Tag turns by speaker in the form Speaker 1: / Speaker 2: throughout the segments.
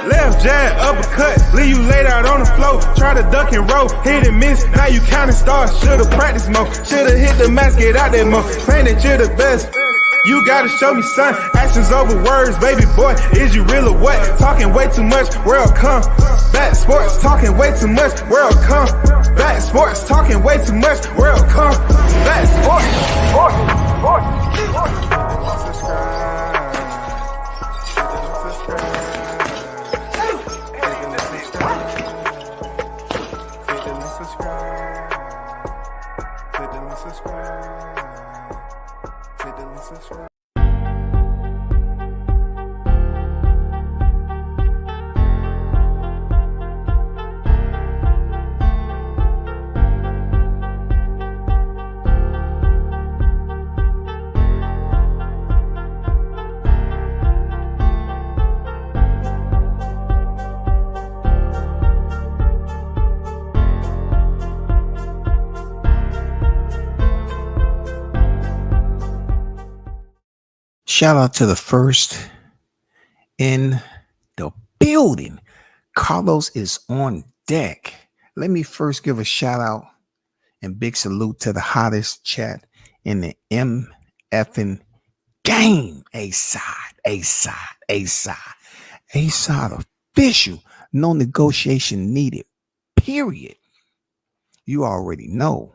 Speaker 1: Left jab, uppercut, leave you laid out on the floor. Try to duck and roll, hit and miss, now you counting stars. Should've practiced more, should've hit the mask, get out that more. Claim that you're the best. You gotta show me, son. Actions over words, baby boy. Is you real or what? Talking way too much, world come. Back sports, talking way too much, world come. Back sports, talking way too much, world come. Back
Speaker 2: Shout out to the first in the building. Carlos is on deck. Let me first give a shout out and big salute to the hottest chat in the MFing game. A-side official. No negotiation needed. Period. You already know.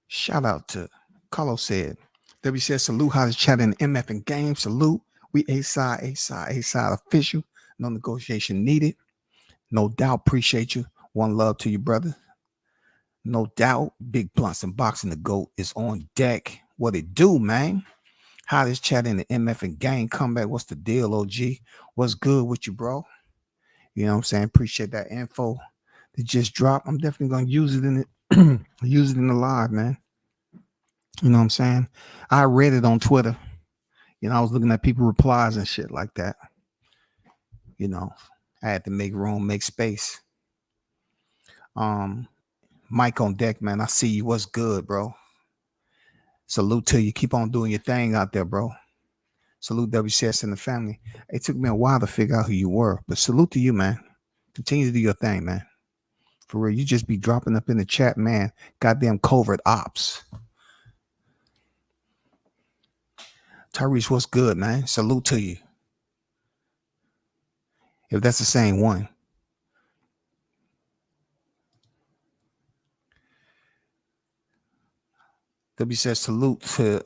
Speaker 2: Shout out to Carlos said. WCS salute, hottest chat in the MFing game. Salute. We A-side official. No negotiation needed. No doubt. Appreciate you. One love to you, brother. No doubt. Big Blunts and Boxing the GOAT is on deck. What it do, man? Hottest chat in the MFing game. Comeback. What's the deal, OG? What's good with you, bro? You know what I'm saying? Appreciate that info that just dropped. I'm definitely gonna use it in it. Use it in the live, man. You know what I'm saying? I read it on Twitter. You know, I was looking at people replies and shit like that. You know, I had to make room, make space. Mike on deck, man. I see you. What's good, bro? Salute to you. Keep on doing your thing out there, bro. Salute WCS and the family. It took me a while to figure out who you were, but salute to you, man. Continue to do your thing, man. For real, you just be dropping up in the chat, man. Goddamn covert ops. Tyrese, what's good, man? Salute to you. If that's the same one. W says salute to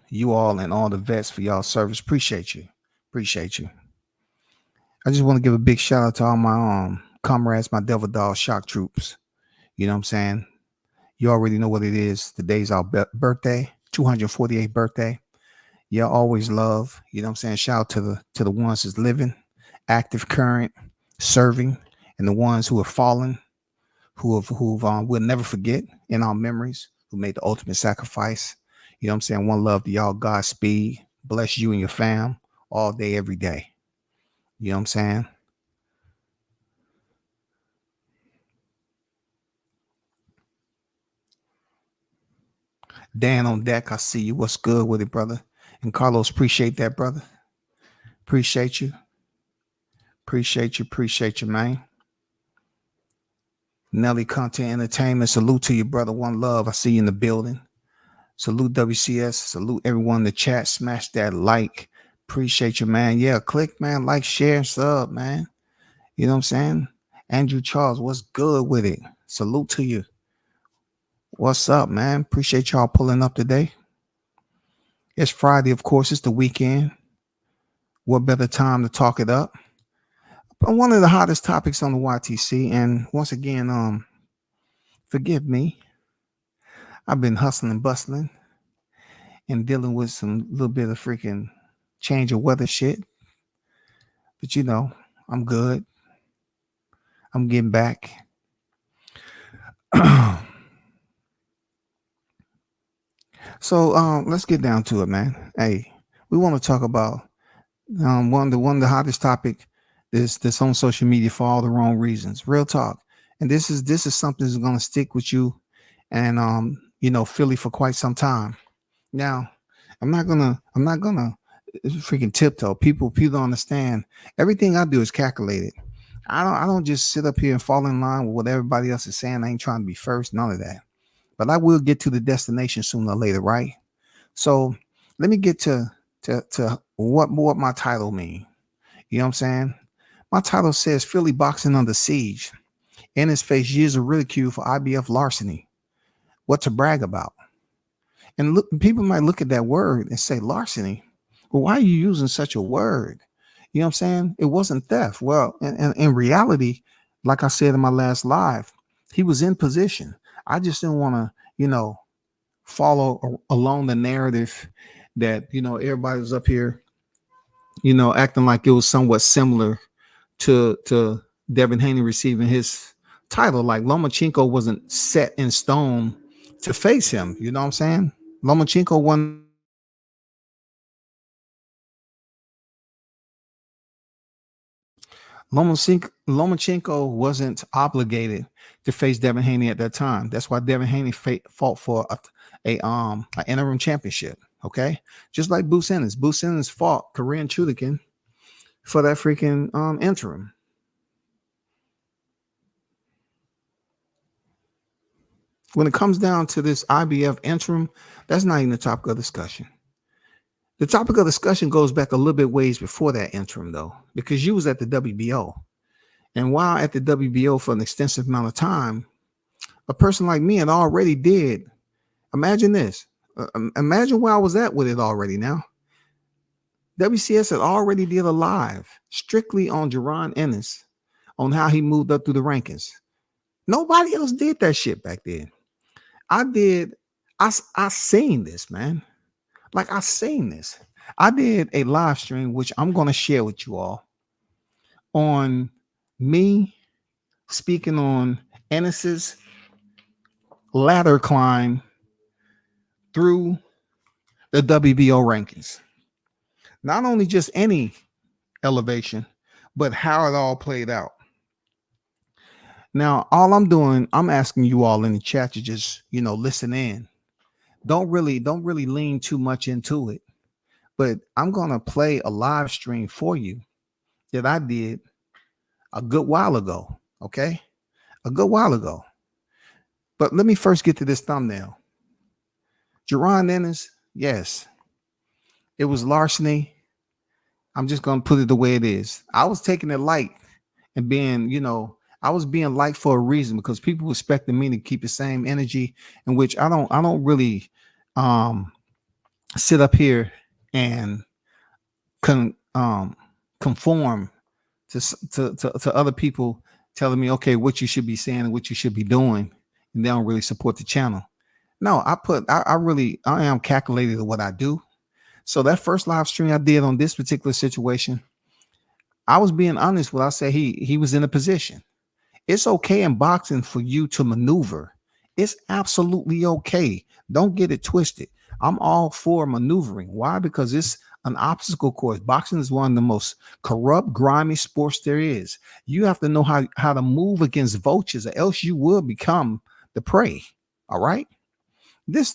Speaker 2: you all and all the vets for y'all service. Appreciate you. Appreciate you. I just want to give a big shout out to all my comrades, my Devil Dog shock troops. You know what I'm saying? You already know what it is. Today's our birthday, 248th birthday. Y'all always love, you know what I'm saying? Shout out to the ones that's living, active, current, serving, and the ones who have fallen, who've we'll never forget in our memories, who made the ultimate sacrifice. You know what I'm saying? One love to y'all. Godspeed. Bless you and your fam all day, every day. You know what I'm saying? Dan on deck, I see you. What's good with it, brother? And Carlos, appreciate that, brother. Appreciate you. Appreciate you, man. Nelly Content Entertainment, salute to you, brother. One love. I see you in the building. Salute WCS. Salute everyone in the chat. Smash that like. Appreciate you, man. Yeah, click, man. Like, share, and sub, man. You know what I'm saying? Andrew Charles, what's good with it? Salute to you. What's up, man? Appreciate y'all pulling up today. It's Friday, of course. It's the weekend. What better time to talk it up? But one of the hottest topics on the YTC, and once again, forgive me. I've been hustling and bustling and dealing with some little bit of freaking change of weather shit. But you know, I'm good. I'm getting back. So let's get down to it, man. Hey, we want to talk about one of the hottest topic that's on social media for all the wrong reasons. Real talk. And this is something that's gonna stick with you and Philly for quite some time. Now, I'm not gonna freaking tiptoe. People don't understand. Everything I do is calculated. I don't just sit up here and fall in line with what everybody else is saying. I ain't trying to be first, none of that. But I will get to the destination sooner or later, right? So let me get to what my title mean. You know what I'm saying? My title says Philly boxing under siege. Ennis faced years of ridicule for IBF larceny. What to brag about? And look, people might look at that word and say larceny. Well, why are you using such a word? You know what I'm saying? It wasn't theft. Well, in reality, like I said in my last live, he was in position. I just didn't want to, follow along the narrative that, everybody was up here, acting like it was somewhat similar to Devin Haney receiving his title. Like Lomachenko wasn't set in stone to face him. You know what I'm saying? Lomachenko won. Lomachenko wasn't obligated to face Devin Haney at that time. That's why Devin Haney fought for a interim championship. Okay, just like Boots Ennis. Boots Ennis fought Korean Chudikin for that freaking interim. When it comes down to this IBF interim, that's not even the topic of discussion. The topic of discussion goes back a little bit ways before that interim, though, because you was at the WBO. And while at the WBO for an extensive amount of time, a person like me had already did. Imagine this. Imagine where I was at with it already now. WCS had already did a live strictly on Jaron Ennis on how he moved up through the rankings. Nobody else did that shit back then. I did. I seen this, man. Like I seen this. I did a live stream, which I'm going to share with you all on me speaking on Ennis's ladder climb through the WBO rankings. Not only just any elevation, but how it all played out. Now, all I'm doing, I'm asking you all in the chat to just, listen in. Don't really lean too much into it. But I'm going to play a live stream for you that I did a good while ago. Okay? A good while ago. But let me first get to this thumbnail. Jaron Ennis, yes. It was larceny. I'm just going to put it the way it is. I was taking it light and being, I was being light for a reason because people were expecting me to keep the same energy, in which I don't really sit up here and conform to other people telling me, okay, what you should be saying and what you should be doing, and they don't really support the channel. No, I am calculated at what I do. So that first live stream I did on this particular situation, I was being honest when I say he was in a position. It's okay in boxing for you to maneuver. It's absolutely okay. Don't get it twisted. I'm all for maneuvering. Why? Because it's an obstacle course. Boxing is one of the most corrupt, grimy sports there is. You have to know how to move against vultures, or else you will become the prey. All right. This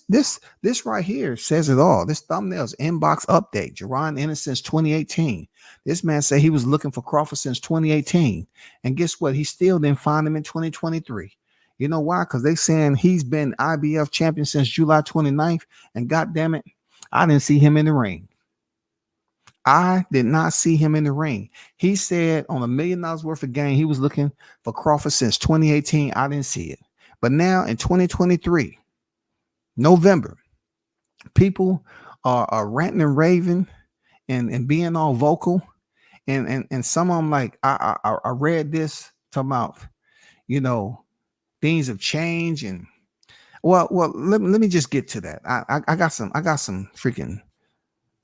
Speaker 2: right here says it all. This thumbnail's inbox update. Jaron Ennis since 2018. This man said he was looking for Crawford since 2018. And guess what? He still didn't find him in 2023. You know why? Because they saying he's been IBF champion since July 29th. And God damn it, I didn't see him in the ring. I did not see him in the ring. He said on $1 million worth of game, he was looking for Crawford since 2018. I didn't see it. But now in 2023, November, people are ranting and raving and being all vocal. And some of them, like, I read this talking about, things have changed. And well, let me just get to that. I got some freaking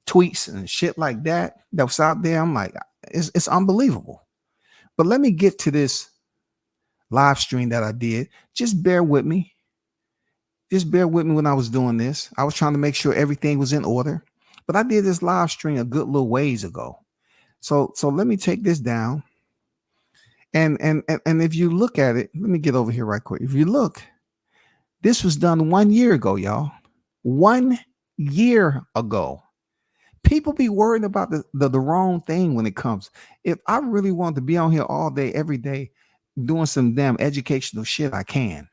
Speaker 2: tweets and shit like that was out there. I'm like, it's unbelievable. But let me get to this live stream that I did. Just bear with me. Just bear with me when I was doing this. I was trying to make sure everything was in order. But I did this live stream a good little ways ago. So let me take this down. And if you look at it, let me get over here right quick. If you look, this was done 1 year ago, y'all. 1 year ago. People be worried about the wrong thing when it comes. If I really want to be on here all day, every day, doing some damn educational shit, I can.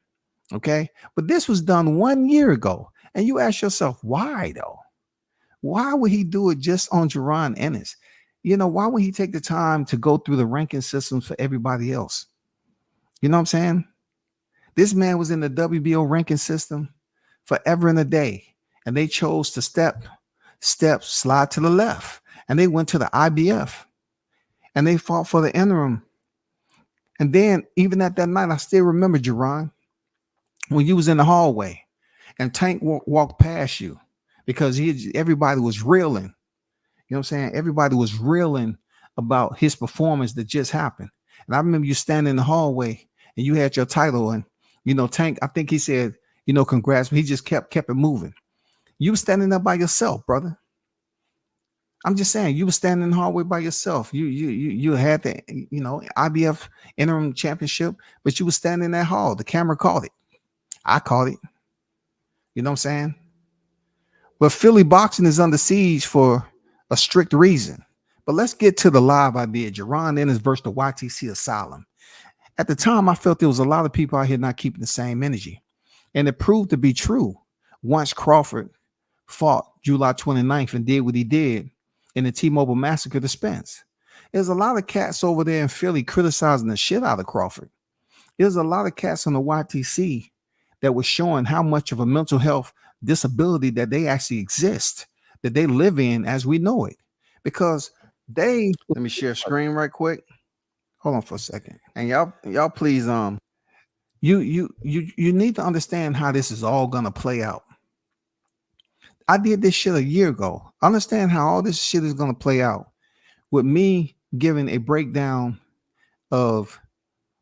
Speaker 2: Okay. But this was done 1 year ago. And you ask yourself, why though? Why would he do it just on Jaron Ennis? Why would he take the time to go through the ranking systems for everybody else? You know what I'm saying? This man was in the WBO ranking system forever and a day. And they chose to slide to the left. And they went to the IBF and they fought for the interim. And then even at that night, I still remember, Jaron, when you was in the hallway and Tank walked past you because everybody was reeling. You know what I'm saying? Everybody was reeling about his performance that just happened. And I remember you standing in the hallway and you had your title, and Tank, I think he said, congrats, but he just kept it moving. You were standing there by yourself, brother. I'm just saying, you were standing in the hallway by yourself. You had the IBF interim championship, but you were standing in that hall. The camera caught it. I caught it. You know what I'm saying? But Philly boxing is under siege for a strict reason. But let's get to the live idea. Jaron Ennis versus the YTC Asylum. At the time, I felt there was a lot of people out here not keeping the same energy. And it proved to be true once Crawford fought July 29th and did what he did in the T-Mobile Massacre to Spence. There's a lot of cats over there in Philly criticizing the shit out of Crawford. There's a lot of cats on the YTC that was showing how much of a mental health disability that they actually exist, that they live in as we know it. Because let me share screen right quick. Hold on for a second. And y'all please, you need to understand how this is all gonna play out. I did this shit a year ago. Understand how all this shit is gonna play out with me giving a breakdown of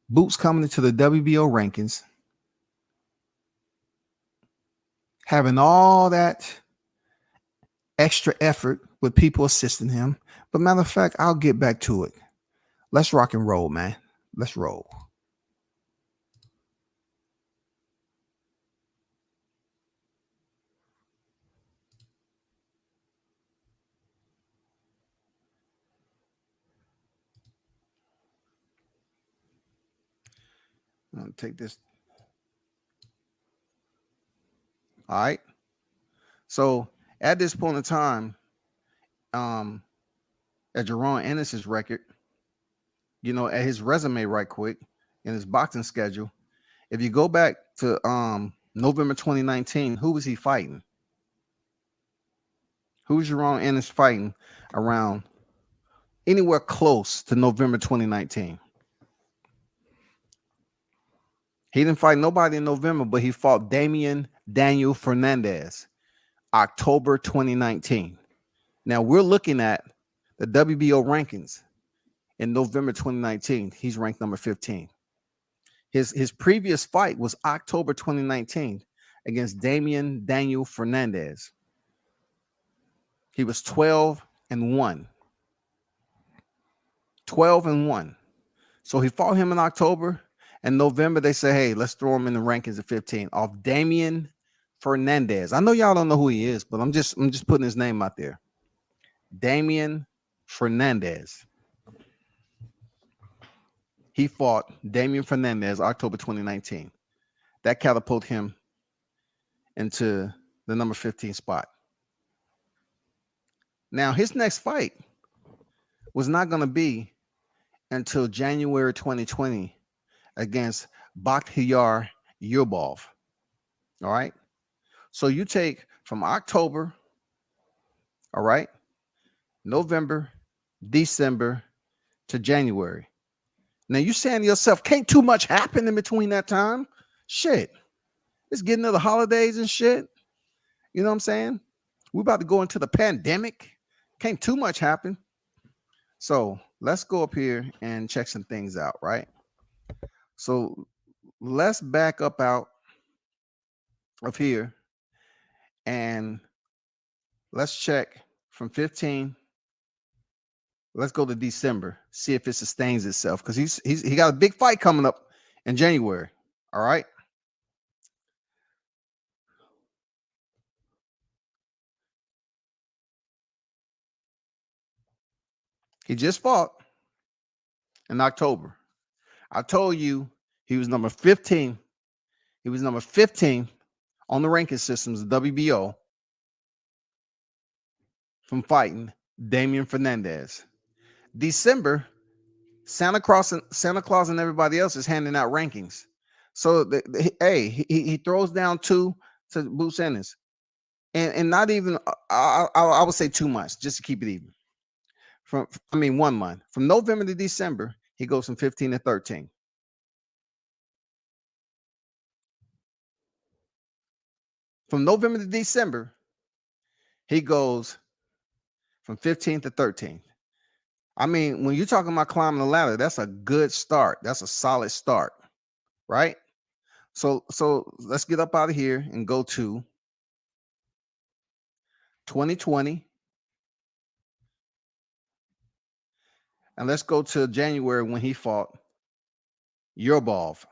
Speaker 2: Boots coming into the WBO rankings, having all that extra effort with people assisting him. But matter of fact, I'll get back to it. Let's rock and roll, man. Let's roll. I'm gonna take this. All right. So at this point in time, at Jaron Ennis's record, at his resume right quick in his boxing schedule, if you go back to November 2019, who was he fighting? Who's Jaron Ennis fighting around anywhere close to November 2019? He didn't fight nobody in November, but he fought Daniel Fernandez, October 2019. Now we're looking at the WBO rankings in November 2019. He's ranked number 15. His previous fight was October 2019 against Daniel Fernandez. He was 12-1. 12-1. So he fought him in October. And November, they say, hey, let's throw him in the rankings at 15 off Damian Fernandez. I know y'all don't know who he is, but I'm just putting his name out there. Damian Fernandez. He fought Damian Fernandez October 2019. That catapulted him into the number 15 spot. Now, his next fight was not going to be until January 2020 against Bakhtiyar Yurbov. All right. So you take from October, all right, November, December to January. Now you're saying to yourself, can't too much happen in between that time? Shit. It's getting to the holidays and shit. You know what I'm saying? We're about to go into the pandemic. Can't too much happen. So let's go up here and check some things out, right? So let's back up out of here and let's check from 15. Let's go to December, see if it sustains itself, because he got a big fight coming up in January. All right. He just fought in October. I told you he was number 15. He was number 15 on the ranking systems, WBO, from fighting Damian Fernandez. December, Santa Claus and everybody else is handing out rankings. So he throws down 2 to Bruce Ennis, and not even I would say 2 months just to keep it even. 1 month from November to December, he goes from 15 to 13. From November to December, he goes from 15 to 13. I mean, when you're talking about climbing the ladder, that's a good start. That's a solid start, right? So let's get up out of here and go to 2020. And let's go to January when he fought Yurbov.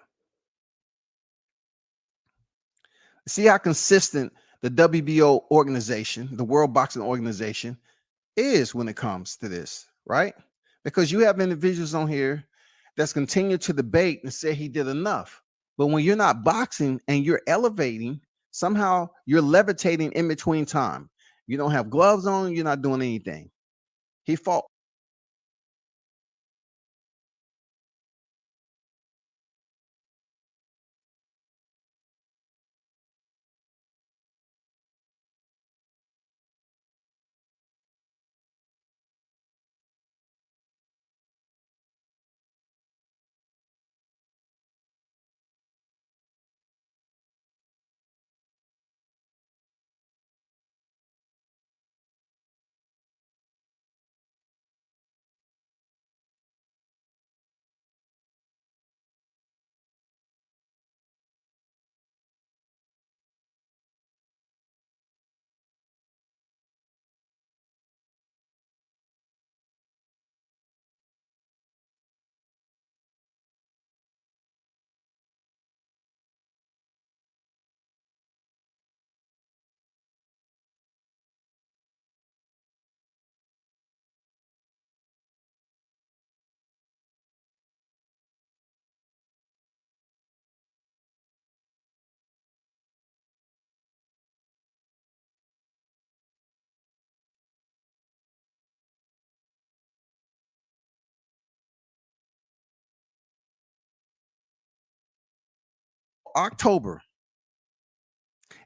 Speaker 2: See how consistent the WBO organization, the World Boxing Organization, is when it comes to this, right? Because you have individuals on here that's continue to debate and say he did enough. But when you're not boxing and you're elevating, somehow you're levitating in between time. You don't have gloves on, you're not doing anything. He fought October.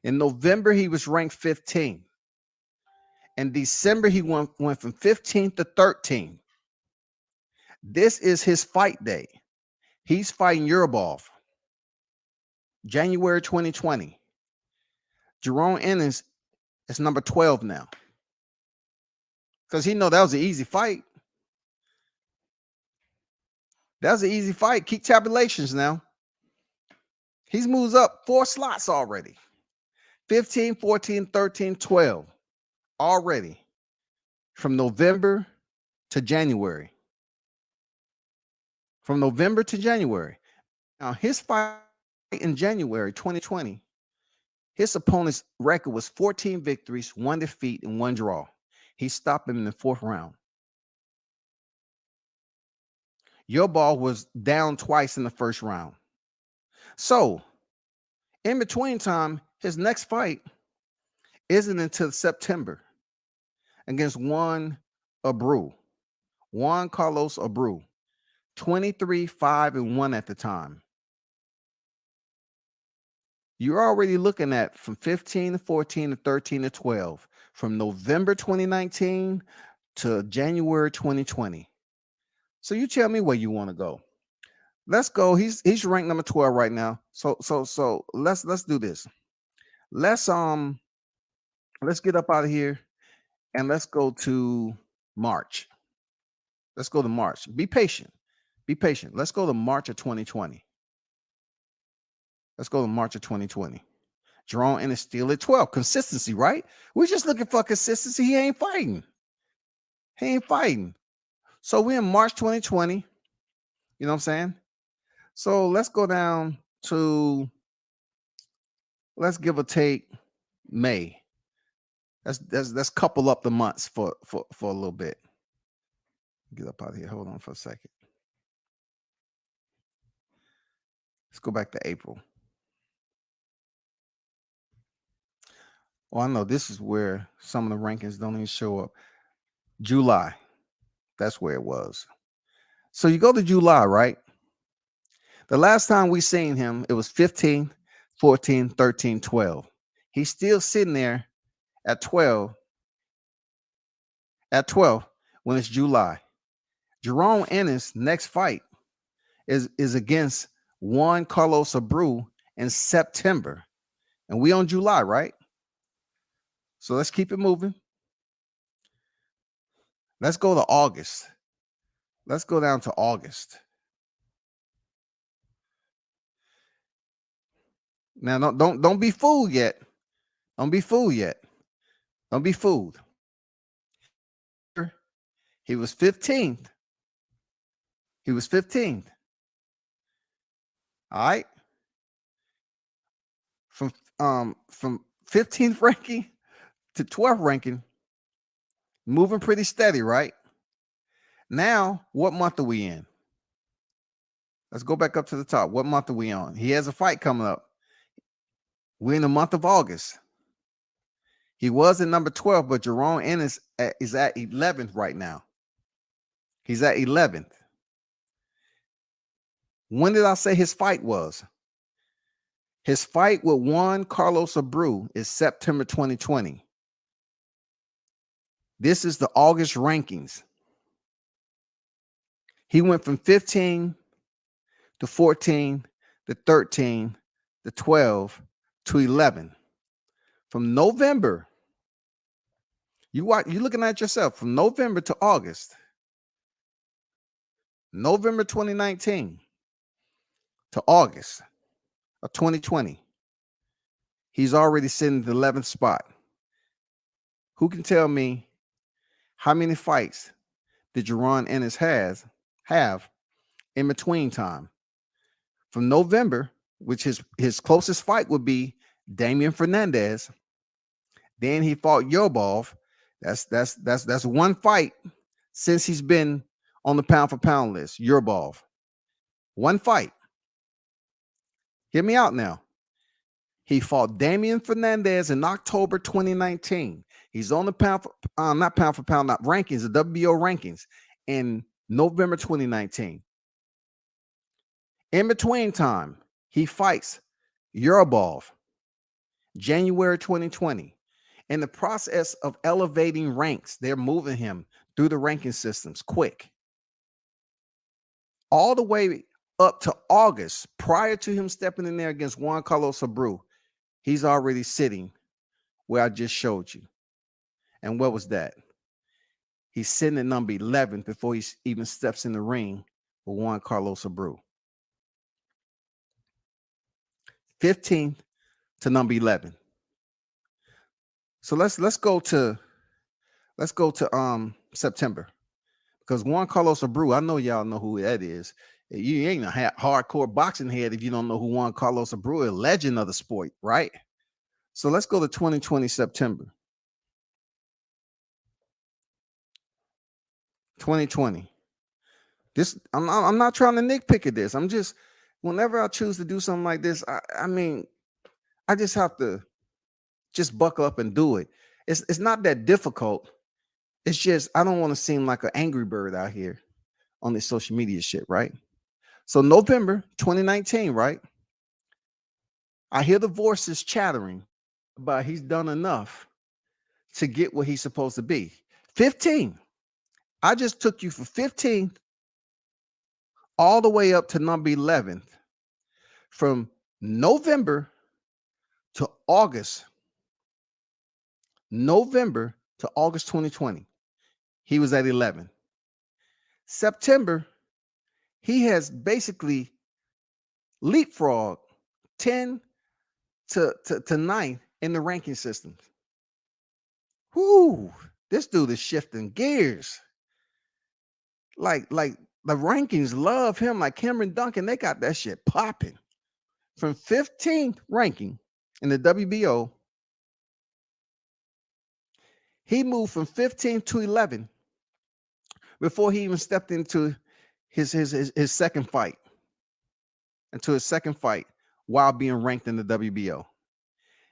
Speaker 2: In November, he was ranked 15. In December, he went from 15 to 13. This is his fight day. He's fighting Yurbov. January 2020. Jaron Ennis is number 12 now. Because he know that was an easy fight. That was an easy fight. Keep tabulations now. He's moves up 4 slots already. 15, 14, 13, 12. Already. From November to January. From November to January. Now, his fight in January 2020, his opponent's record was 14 victories, 1 defeat, and 1 draw. He stopped him in the 4th round. Yurbov was down twice in the 1st round. So, in between time, his next fight isn't until September against Juan Carlos Abreu, 23-5-1 at the time. You're already looking at from 15 to 14 to 13 to 12, from November 2019 to January 2020. So you tell me where you want to go. Let's go. He's ranked number 12 right now. So let's do this. Let's get up out of here and let's go to March. Let's go to March. Be patient. Be patient. Let's go to March of 2020. Let's go to March of 2020. Jaron Ennis still at 12. Consistency, right? We're just looking for consistency. He ain't fighting. So we're in March 2020. You know what I'm saying? So let's go down to, let's give or take May. Let's couple up the months for a little bit. Get up out of here. Hold on for a second. Let's go back to April. Oh, I know this is where some of the rankings don't even show up. July. That's where it was. So you go to July, right? The last time we seen him, it was 15, 14, 13, 12. He's still sitting there at 12. At 12 when it's July. Jaron Ennis' next fight is against Juan Carlos Abreu in September. And we on July, right? So let's keep it moving. Let's go to August. Let's go down to August. Now, don't be fooled yet. Don't be fooled yet. Don't be fooled. He was 15th. He was 15th. All right. From 15th ranking to 12th ranking, moving pretty steady, right? Now, what month are we in? Let's go back up to the top. What month are we on? He has a fight coming up. We're in the month of August. He was at number 12, but Jaron Ennis is at 11th right now. He's at 11th. When did I say his fight was? His fight with Juan Carlos Abreu is September 2020. This is the August rankings. He went from 15 to 14 to 13 to 12 to 11. From November, you're looking at yourself from November to August. November 2019 to August of 2020. He's already sitting in the 11th spot. Who can tell me how many fights did Jaron Ennis have in between time? From November, which his closest fight would be Damian Fernandez. Then he fought Yobov. That's one fight since he's been on the pound for pound list. Yobov. One fight. Hear me out now. He fought Damian Fernandez in October 2019. He's on the pound for not pound for pound, not rankings, the WBO rankings in November 2019. In between time, he fights Yurabov, January 2020. In the process of elevating ranks, they're moving him through the ranking systems quick. All the way up to August, prior to him stepping in there against Juan Carlos Abreu, he's already sitting where I just showed you. And what was that? He's sitting at number 11 before he even steps in the ring with Juan Carlos Abreu. 15th to number 11. So let's go to September, because Juan Carlos Abreu, I know y'all know who that is. You ain't a hardcore boxing head if you don't know who Juan Carlos Abreu is, legend of the sport, right? So let's go to 2020 September. 2020. This I'm not trying to nitpick at this. I'm just, whenever I choose to do something like this, I mean, I just have to just buckle up and do it. It's not that difficult. It's just I don't want to seem like an angry bird out here on this social media shit, right? So November 2019, right? I hear the voices chattering about he's done enough to get where he's supposed to be. 15. I just took you from 15th all the way up to number 11th. From November to August. November to August 2020. He was at 11. September, he has basically leapfrogged 10 to 9 in the ranking systems. Whoo, this dude is shifting gears. Like the rankings love him, like Cameron Duncan. They got that shit popping. From 15th ranking in the WBO, he moved from 15 to 11 before he even stepped into his second fight, while being ranked in the WBO.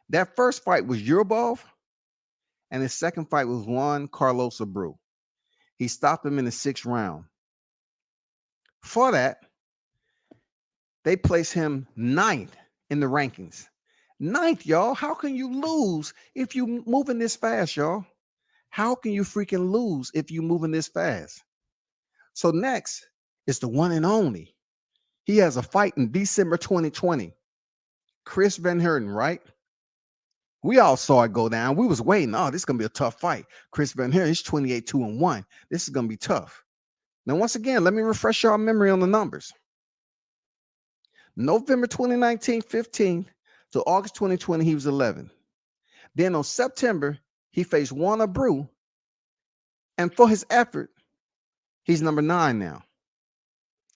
Speaker 2: That first fight was Yurubov, and his second fight was Juan Carlos Abreu. He stopped him in the 6th round. For that, they placed him 9th in the rankings. 9th, y'all. How can you lose if you moving this fast, y'all? How can you freaking lose if you moving this fast? So next is the one and only. He has a fight in December 2020. Chris Van Heerden, right? We all saw it go down. We was waiting. Oh, this is going to be a tough fight. Chris Van Heerden, he's 28-2-1. This is going to be tough. Now, once again, let me refresh your memory on the numbers. November 2019, 15 to August 2020, he was 11. Then on September, he faced Juan Abreu. And for his effort, he's number 9 now.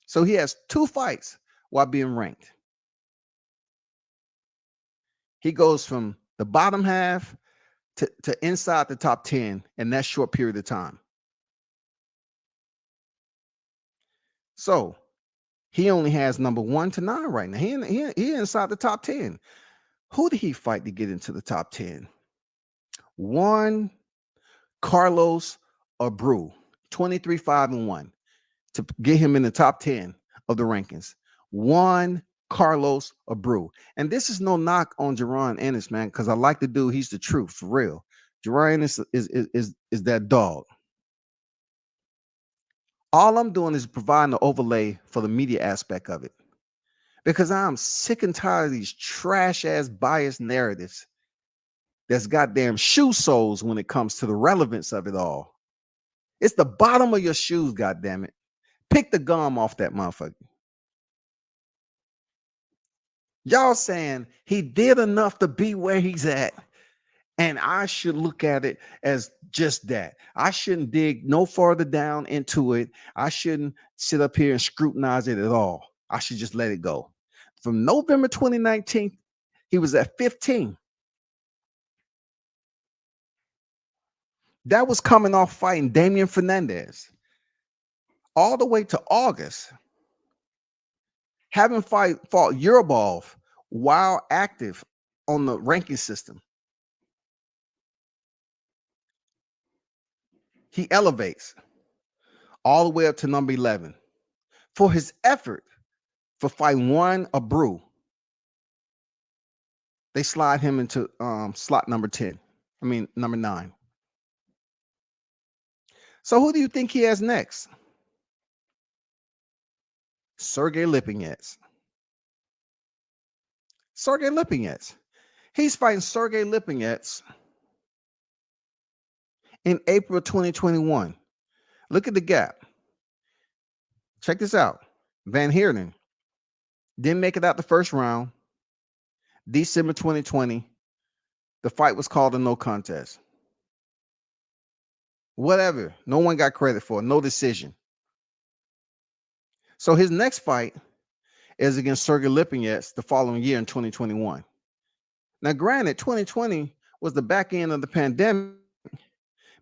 Speaker 2: So he has 2 fights while being ranked. He goes from the bottom half to inside the top 10 in that short period of time. So he only has number 1 to 9 right now. He inside the top 10. Who did he fight to get into the top 10? Juan Carlos Abreu, 23-5-1, to get him in the top 10 of the rankings. Juan Carlos Abreu. And this is no knock on Jaron Ennis, man, because I like the dude. He's the truth, for real. Jaron Ennis is that dog. All I'm doing is providing the overlay for the media aspect of it, because I'm sick and tired of these trash-ass biased narratives that's goddamn shoe soles when it comes to the relevance of it all. It's the bottom of your shoes, goddammit. Pick the gum off that motherfucker. Y'all saying he did enough to be where he's at, and I should look at it as just that. I shouldn't dig no further down into it. I shouldn't sit up here and scrutinize it at all. I should just let it go. From November 2019, he was at 15. That was coming off fighting Damian Fernandez. All the way to August, having fought Yurubov while active on the ranking system. He elevates all the way up to number 11 for his effort for fighting Juan Abreu. They slide him into slot number 9. So who do you think he has next? Sergey Lipinets. He's fighting Sergey Lipinets in April 2021. Look at the gap. Check this out. Van Heerden didn't make it out the first round. December 2020. The fight was called a no contest. Whatever. No one got credit for it. No decision. So his next fight is against Sergey Lipinets the following year in 2021. Now, granted, 2020 was the back end of the pandemic,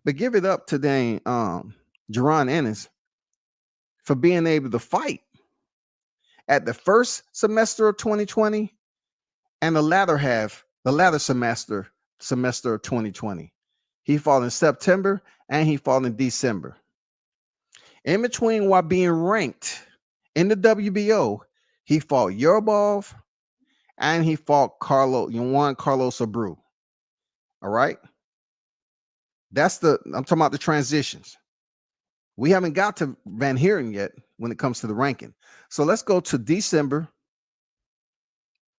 Speaker 2: but give it up to Jaron Ennis for being able to fight at the first semester of 2020 and the latter semester of 2020. He fought in September and he fought in December. In between, while being ranked in the WBO, he fought Yurubov and he fought Juan Carlos Abreu. All right. I'm talking about the transitions. We haven't got to Van Heerden yet when it comes to the ranking. So let's go to December.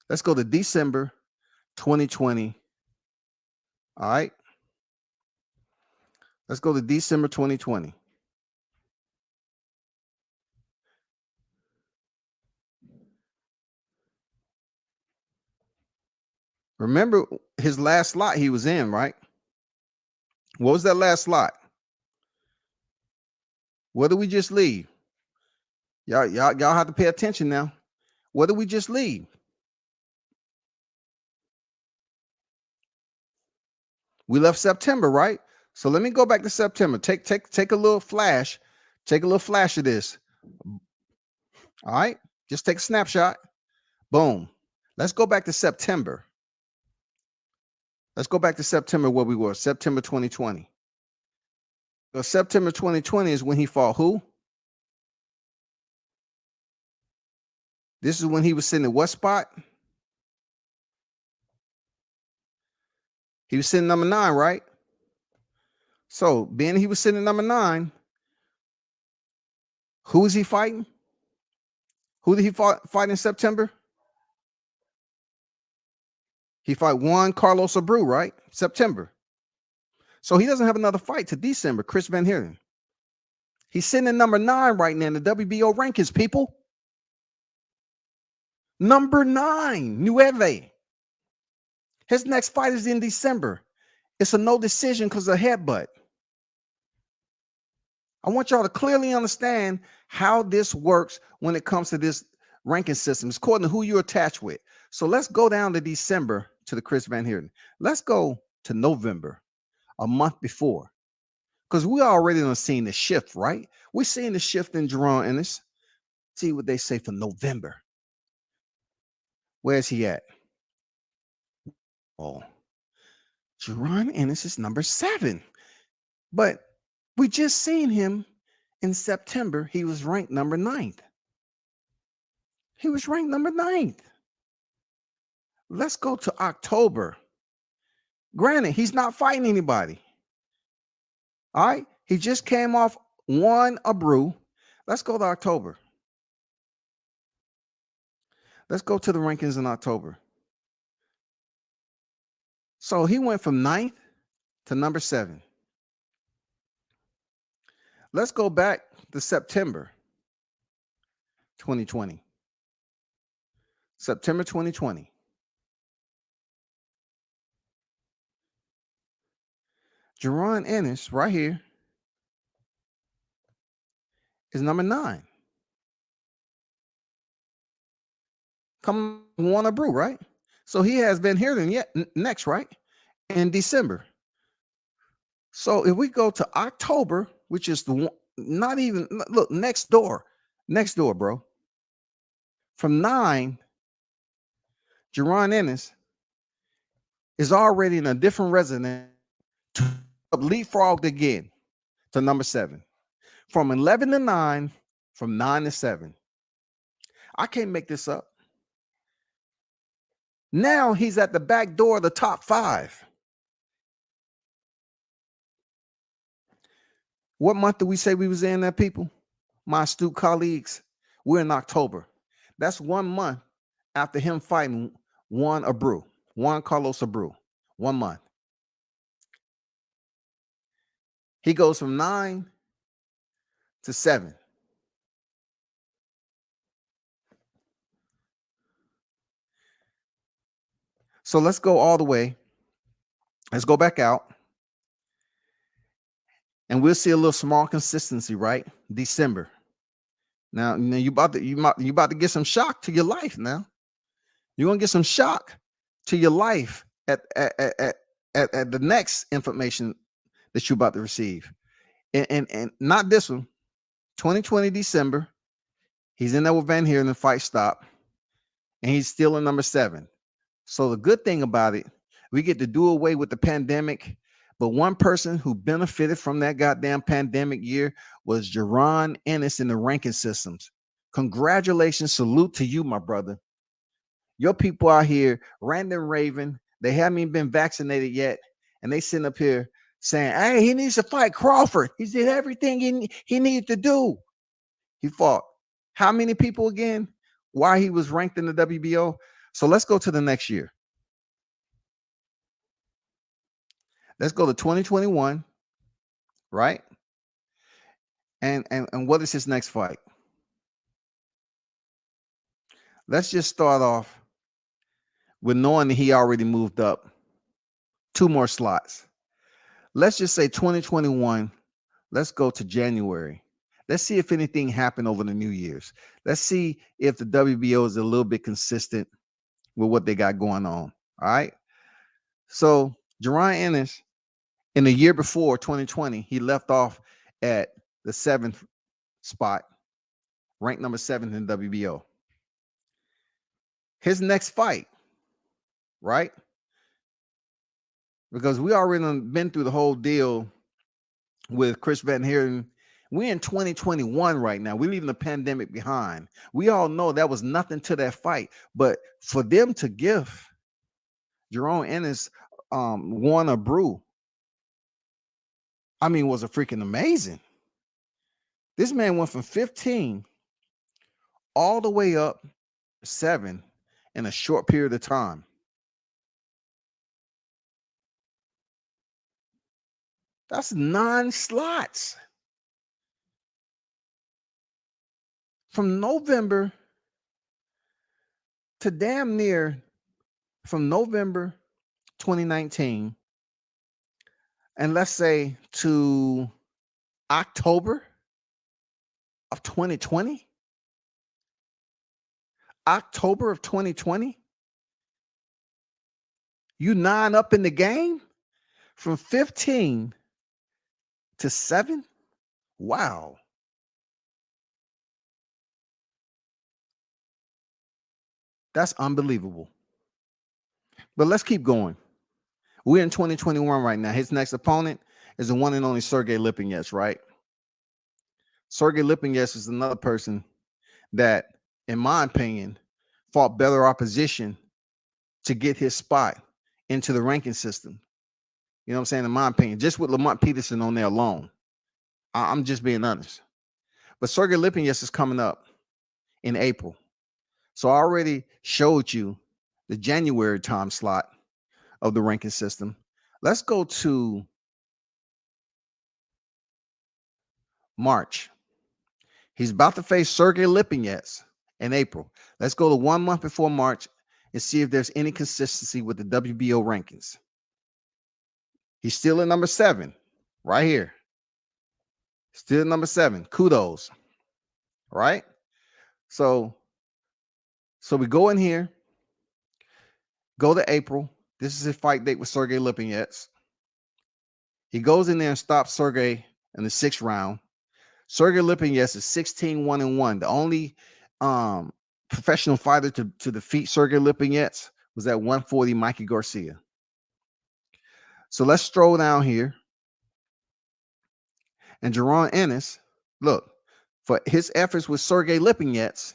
Speaker 2: Let's go to December 2020. All right. Let's go to December 2020. Remember his last slot he was in, right? What was that last slot? What did we just leave? Y'all have to pay attention now. What did we just leave? We left September, right? So let me go back to September. Take a little flash Take a little flash of this. All right. Just take a snapshot. Boom. Let's go back to September. Let's go back to September where we were. September 2020. So September 2020 is when he fought who? This is when he was sitting at what spot? He was sitting number 9, right? So being he was sitting at number 9, who is he fighting? Who did he fight in September? He fought Juan Carlos Abreu, right? September. So he doesn't have another fight to December. Chris Van Heerden. He's sitting at number 9 right now in the WBO rankings, people. Number 9, Nueve. His next fight is in December. It's a no decision because of headbutt. I want y'all to clearly understand how this works when it comes to this ranking system. It's according to who you're attached with. So let's go down to December to the Chris Van Heerden. Let's go to November, a month before. Because we already done seen the shift, right? We're seeing the shift in Jaron Ennis. See what they say for November. Where's he at? Oh, Jaron Ennis is number 7. But we just seen him in September. He was ranked number 9th. He was ranked number 9th. Let's go to October. Granted, he's not fighting anybody. All right. He just came off Juan Abreu. Let's go to October. Let's go to the rankings in October. So he went from 9th to number 7. Let's go back to September 2020. September 2020. Jaron Ennis right here is number 9. Come Juan Abreu, right? So he has been here then yet next, right? In December. So if we go to October, which is the one, not even look next door, bro. From 9, Jaron Ennis is already in a different resident to leapfrogged again to number 7. From 11 to 9, from 9 to 7. I can't make this up. Now he's at the back door of the top 5. What month did we say we was in there, people? My astute colleagues, we're in October. That's 1 month after him fighting Juan Carlos Abreu. 1 month. He goes from 9 to 7. So let's go all the way. Let's go back out. And we'll see a little small consistency, right? December. Now you about to get some shock to your life now. You're gonna get some shock to your life at the next information that you're about to receive. And not this one. 2020 December. He's in there with Van Heerden, the fight stop. And he's still in number 7. So the good thing about it, we get to do away with the pandemic. But one person who benefited from that goddamn pandemic year was Jaron Ennis in the ranking systems. Congratulations. Salute to you, my brother. Your people out here, random raving. They haven't even been vaccinated yet. And they sitting up here saying, hey, he needs to fight Crawford. He did everything he needed to do. He fought how many people again? Why he was ranked in the WBO? So let's go to the next year. Let's go to 2021, right? And what is his next fight? Let's just start off with knowing that he already moved up 2 more slots. Let's just say 2021. Let's go to January. Let's see if anything happened over the New Year's. Let's see if the WBO is a little bit consistent with what they got going on. All right. So Jaron Ennis, in the year before 2020, he left off at the 7th spot, ranked number 7 in WBO. His next fight, right? Because we already been through the whole deal with Chris Van Heerden. We're in 2021 right now. We're leaving the pandemic behind. We all know that was nothing to that fight. But for them to give Jaron Ennis won a brew, I mean, was a freaking amazing. This man went from 15 all the way up 7 in a short period of time. That's 9 slots. From November to damn near from November 2019 and let's say to October of 2020. October of 2020. You 9 up in the game from 15 to 7. Wow. That's unbelievable. But let's keep going. We're in 2021 right now. His next opponent is the one and only Sergey Lipinets, right? Sergey Lipinets is another person that, in my opinion, fought better opposition to get his spot into the ranking system. You know what I'm saying? In my opinion, just with Lamont Peterson on there alone. I'm just being honest. But Sergey Lipinets is coming up in April. So I already showed you the January time slot of the ranking system. Let's go to March. He's about to face Sergey Lipinets in April. Let's go to 1 month before March and see if there's any consistency with the WBO rankings. He's still at number 7 right here. Still number 7. Kudos. Right? So we go in here, go to April. This is his fight date with Sergey Lipinets. He goes in there and stops Sergey in the 6th round. Sergey Lipinets is 16-1-1. The only professional fighter to defeat Sergey Lipinets was at 140, Mikey Garcia. So let's stroll down here. And Jaron Ennis, look, for his efforts with Sergey Lipinets,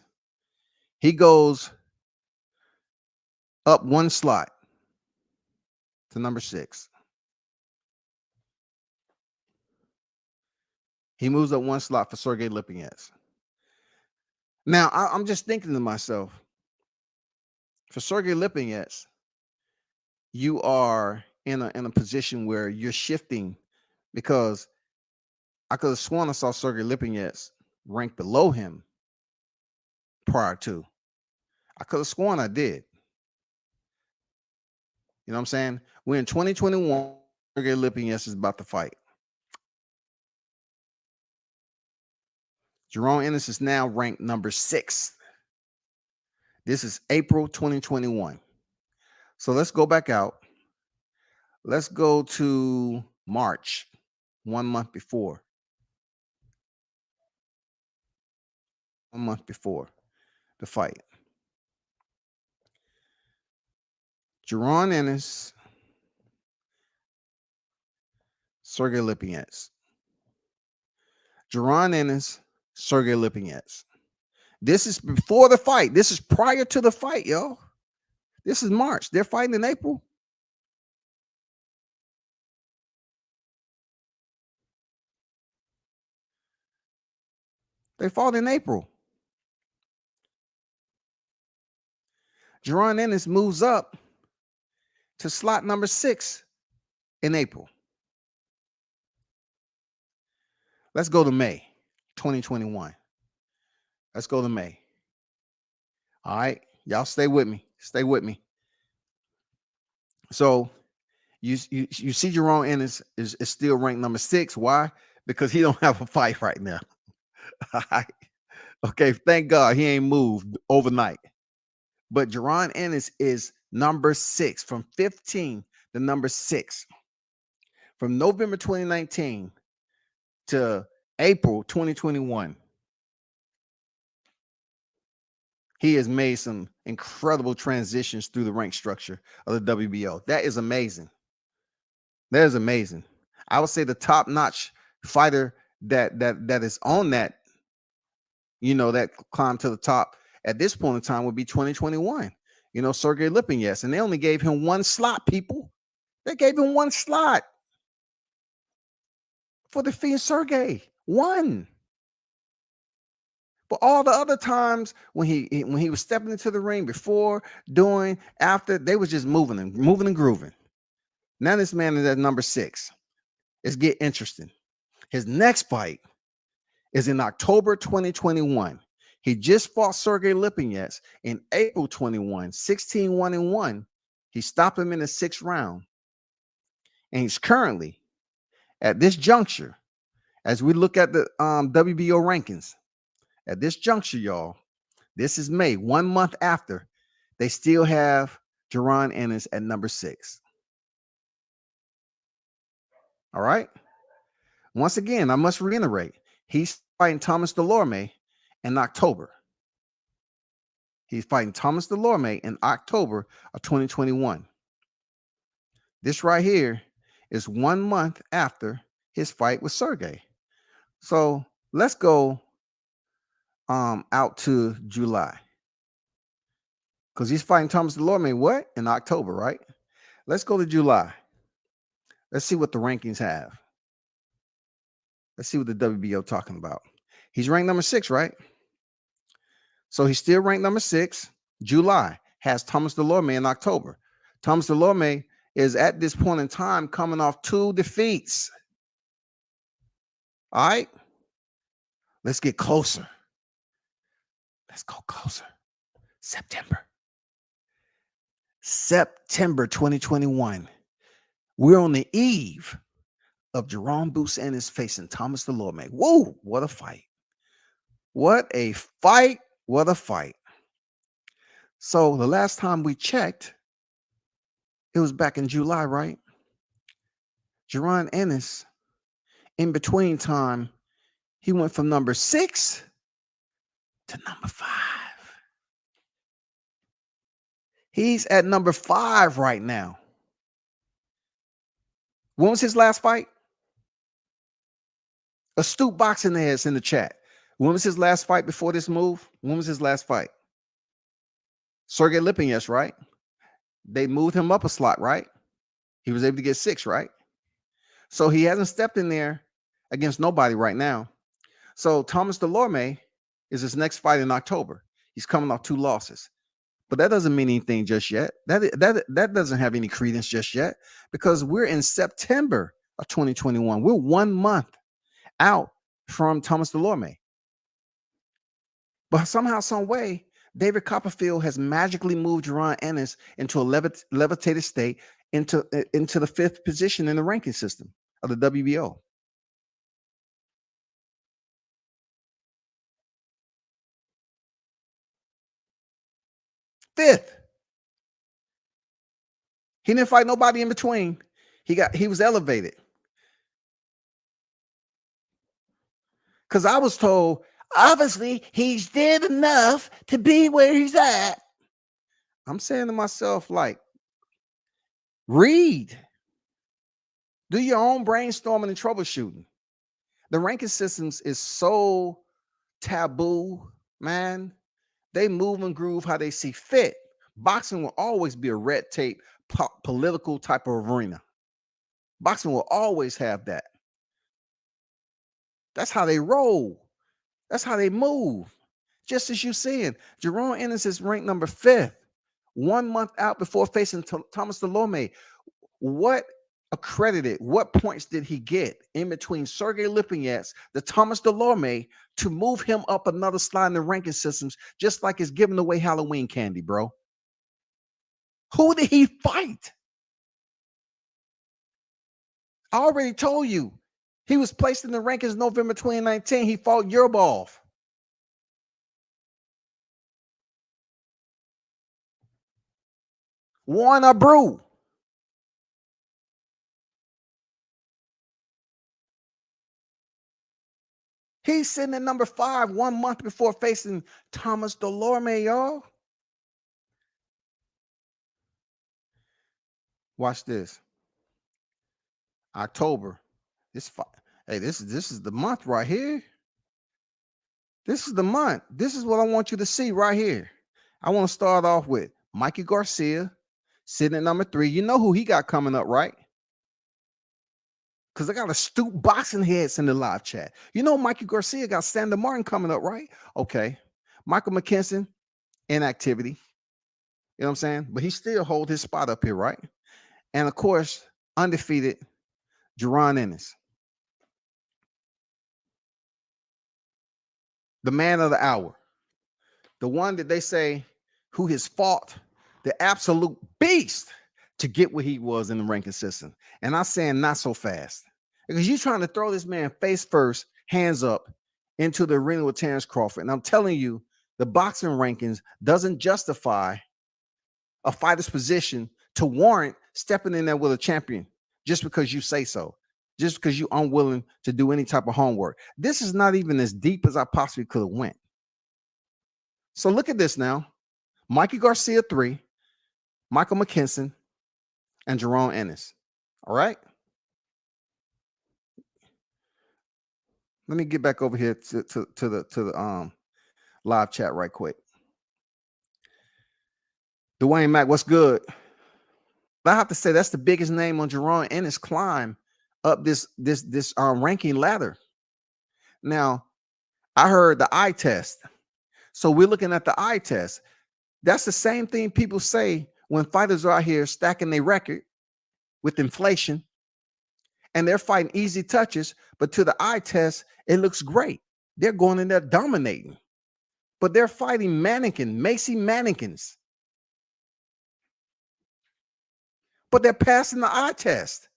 Speaker 2: he goes up 1 slot to number 6. He moves up 1 slot for Sergey Lipinets. Now, I'm just thinking to myself, for Sergey Lipinets, you are in a position where you're shifting, because I could have sworn I saw Sergey Lipinets ranked below him prior to. I could have sworn I did. You know what I'm saying? We're in 2021. Sergey Lipinets is about to fight. Jaron Ennis is now ranked number 6. This is April 2021. So let's go back out. Let's go to March, 1 month before. 1 month before the fight. Jaron Ennis, Sergey Lipinets. Jaron Ennis, Sergey Lipinets. This is before the fight. This is prior to the fight, yo. This is March. They're fighting in April. They fought in April. Jaron Ennis moves up to slot number 6 in April. Let's go to May 2021. Let's go to May. All right. Y'all stay with me. Stay with me. So you see Jaron Ennis is still ranked number 6. Why? Because he don't have a fight right now. All right. Okay. Thank God he ain't moved overnight. But Jaron Ennis is number 6 from 15 to number 6. From November 2019 to April 2021. he has made some incredible transitions through the rank structure of the WBO. That is amazing. That is amazing. I would say the top-notch fighter that is on that, that climb to the top at this point in time would be 2021. Sergey Lipinets, and they only gave him one slot, people. They gave him one slot for defeating Sergey. One. But all the other times when he was stepping into the ring, before, during, after, they was just moving and grooving. Now this man is at number 6. It's get interesting. His next fight is in October 2021. He just fought Sergey Lipinets in April 21, 16-1-1. He stopped him in the 6th round. And he's currently, at this juncture, as we look at the WBO rankings, at this juncture, y'all, this is May, 1 month after, they still have Jaron Ennis at number 6. All right? Once again, I must reiterate, he's fighting Thomas Delorme in October. He's fighting Thomas Delorme in October of 2021. This right here is 1 month after his fight with Sergey. So let's go out to July, because he's fighting Thomas Delorme what? In October, right? Let's go to July. Let's see what the rankings have. Let's see what the WBO talking about. He's ranked number 6, right? So he's still ranked number 6. July has Thomas Delorme in October. Thomas Delorme is at this point in time coming off 2 defeats. All right. Let's get closer. Let's go closer. September 2021. We're on the eve of Jaron Ennis facing Thomas Delorme. Whoa, what a fight. What a fight. What a fight. So the last time we checked, it was back in July, right? Jaron Ennis, in between time, he went from number 6 to number 5. He's at number 5 right now. When was his last fight? Astute Boxing Heads in the chat. When was his last fight before this move? When was his last fight? Sergey Lipinets, right? They moved him up a slot, right? He was able to get 6, right? So he hasn't stepped in there against nobody right now. So Thomas Delorme is his next fight in October. He's coming off 2 losses. But that doesn't mean anything just yet. That doesn't have any credence just yet, because we're in September of 2021. We're 1 month out from Thomas Delorme. But somehow, some way, David Copperfield has magically moved Jaron Ennis into a levitated state into the 5th position in the ranking system of the WBO. Fifth. He didn't fight nobody in between. He was elevated. Because I was told, obviously, he's did enough to be where he's at. I'm saying to myself, like, read. Do your own brainstorming and troubleshooting. The ranking systems is so taboo, man. They move and groove how they see fit. Boxing will always be a red tape, political type of arena. Boxing will always have that. That's how they roll. That's how they move. Just as you're saying, Jaron Ennis is ranked number 5th, 1 month out before facing Thomas Delorme. What points did he get in between Sergey Lipinets, the Thomas Delorme, to move him up another slide in the ranking systems, just like it's giving away Halloween candy, bro? Who did he fight? I already told you. He was placed in the rankings November 2019. He fought Yurbov. Won a brew. He's sitting at number 5 1 month before facing Thomas Delorme, y'all. Watch this. October. Hey, this is the month right here. This is the month. This is what I want you to see right here. I want to start off with Mikey Garcia sitting at number 3. You know who he got coming up, right? Because I got a stoop boxing heads in the live chat. You know, Mikey Garcia got Sandor Martin coming up, right? Okay. Michael McKinson, inactivity. You know what I'm saying? But he still hold his spot up here, right? And of course, undefeated Jaron Ennis. The man of the hour. The one that they say who has fought the absolute beast to get where he was in the ranking system. And I'm saying not so fast. Because you're trying to throw this man face first, hands up, into the arena with Terrence Crawford. And I'm telling you, the boxing rankings doesn't justify a fighter's position to warrant stepping in there with a champion just because you say so. Just because you're unwilling to do any type of homework. This is not even as deep as I possibly could have went. So look at this now. Mikey Garcia 3, Michael McKinson, and Jaron Ennis. All right. Let me get back over here to the live chat right quick. Dwayne Mack, what's good? I have to say that's the biggest name on Jaron Ennis' climb up this ranking ladder. Now, I heard the eye test. So we're looking at the eye test. That's the same thing people say when fighters are out here stacking their record with inflation and they're fighting easy touches, but to the eye test, it looks great. They're going in there dominating, but they're fighting Macy mannequins, but they're passing the eye test.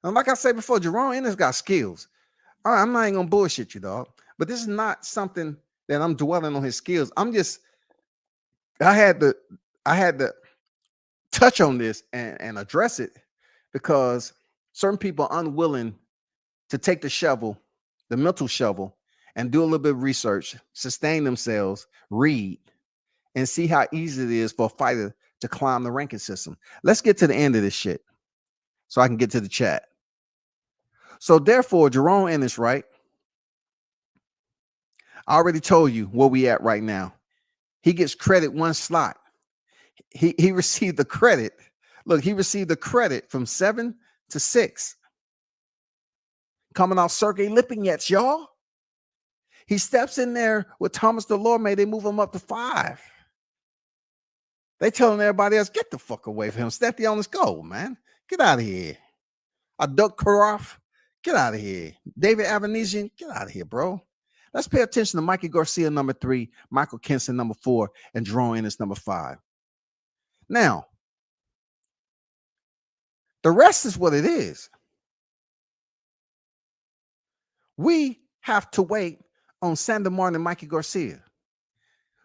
Speaker 2: And like I said before, Jaron Ennis got skills. All right, I'm not even gonna bullshit you, dog. But this is not something that I'm dwelling on his skills. I had to touch on this and address it because certain people are unwilling to take the mental shovel, and do a little bit of research, sustain themselves, read, and see how easy it is for a fighter to climb the ranking system. Let's get to the end of this shit so I can get to the chat. So therefore, Jaron Ennis, right? I already told you where we at right now. He gets credit one slot. He received the credit. Look, he received the credit from 7 to 6. Coming off Sergey Lipinets, y'all. He steps in there with Thomas Delorme. They move him up to 5. They telling everybody else, get the fuck away from him. Stephie, let's go, man. Get out of here. Aduk Karoff, get out of here. David Avanesian, get out of here, bro. Let's pay attention to Mikey Garcia, number 3, Michael Kinson, number 4, and Jaron Ennis, number 5. Now, the rest is what it is. We have to wait on Sandor Martin and Mikey Garcia.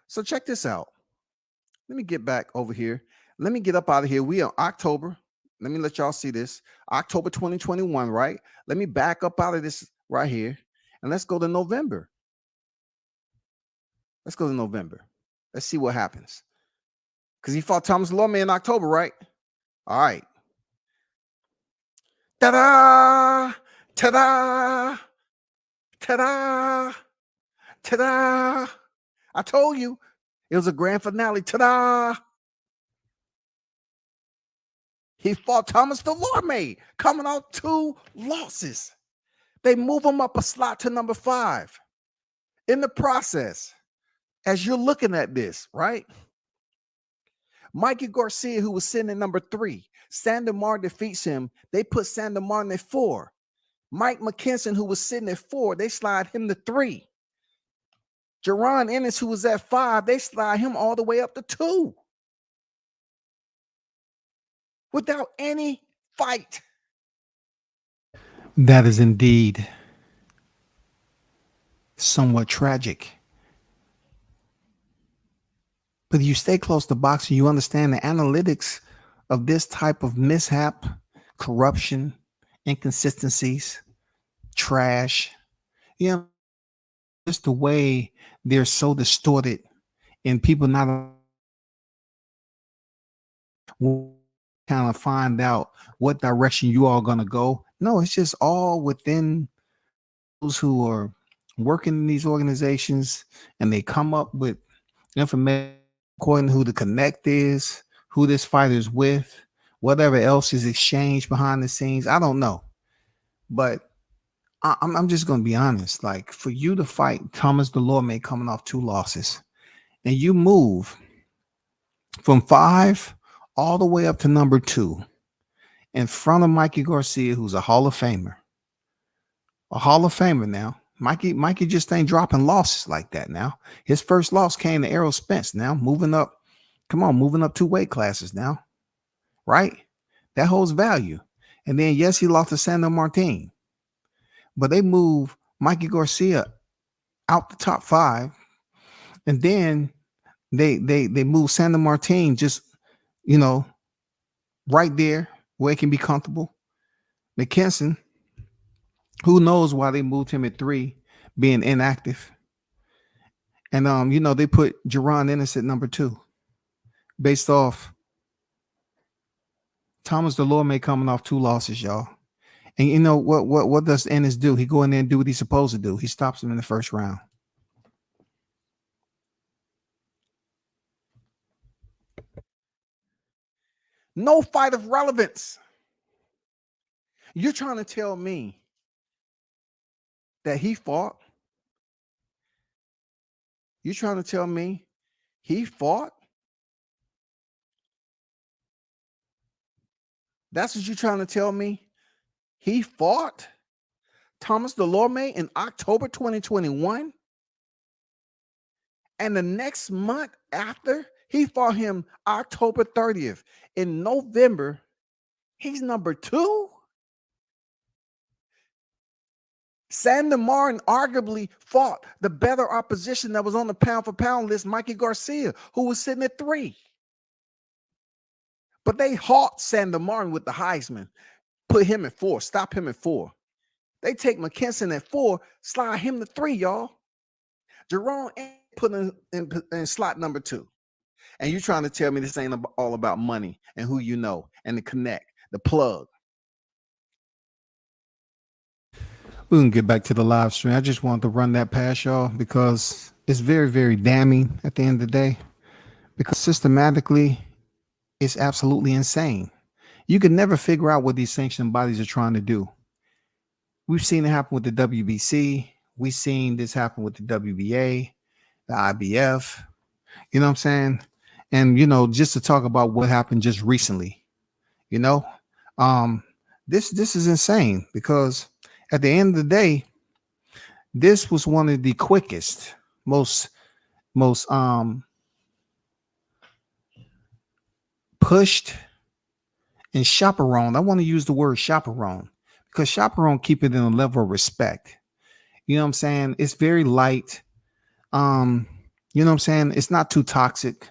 Speaker 2: So check this out. Let me get back over here. Let me get up out of here. We are October. Let me let y'all see this. October 2021, right? Let me back up out of this right here. And let's go to November. Let's go to November. Let's see what happens. Because he fought Thomas Delorme in October, right? All right. Ta-da! Ta-da! Ta-da! Ta-da! I told you it was a grand finale. Ta-da! He fought Thomas Delorme, coming off 2 losses. They move him up a slot to number 5. In the process, as you're looking at this, right? Mikey Garcia, who was sitting at number 3, Sandor Martin defeats him. They put Sandor Martin at 4. Mike McKinson, who was sitting at 4, they slide him to 3. Jaron Ennis, who was at 5, they slide him all the way up to 2. Without any fight. That is indeed somewhat tragic. But you stay close to boxing, you understand the analytics of this type of mishap, corruption, inconsistencies. trash. You know, just the way they're so distorted and people not kind of find out what direction you all gonna go. No, it's just all within those who are working in these organizations, and they come up with information according to who the connect is, who this fighter's with, whatever else is exchanged behind the scenes. I don't know, but I'm just gonna be honest. Like, for you to fight Thomas Delorme coming off 2 losses, and you move from 5 all the way up to number 2 in front of Mikey Garcia, who's a Hall of Famer. A Hall of Famer now. Mikey just ain't dropping losses like that now. His first loss came to Errol Spence now, moving up. Come on, moving up 2 weight classes now, right? That holds value. And then, yes, he lost to Sandor Martin, but they move Mikey Garcia out the top 5, and then they move Sandor Martin just, right there where it can be comfortable. McKinson, who knows why they moved him at 3, being inactive. And they put Jaron Ennis at number 2, based off Thomas Delorme coming off 2 losses, y'all. And you know what does Ennis do? He go in there and do what he's supposed to do. He stops him in the first round. No fight of relevance. You're trying to tell me that he fought? You're trying to tell me he fought? That's what you're trying to tell me? He fought Thomas Delorme in October 2021? And the next month after, he fought him October 30th. In November, he's number 2? Sandor Martin arguably fought the better opposition that was on the pound-for-pound list, Mikey Garcia, who was sitting at 3. But they halt Sandor Martin with the Heisman, put him at 4, stop him at 4. They take McKinson at 4, slide him to 3, y'all. Jaron Ennis put in slot number 2. And you're trying to tell me this ain't all about money and who you know and the connect, the plug. We can get back to the live stream. I just wanted to run that past y'all because it's very, very damning at the end of the day, because systematically it's absolutely insane. You can never figure out what these sanctioned bodies are trying to do. We've seen it happen with the WBC. We've seen this happen with the WBA, the IBF. You know what I'm saying? And, just to talk about what happened just recently, this is insane, because at the end of the day, this was one of the quickest, most pushed and chaperoned. I want to use the word chaperone, because chaperone keep it in a level of respect. You know what I'm saying? It's very light. You know what I'm saying? It's not too toxic.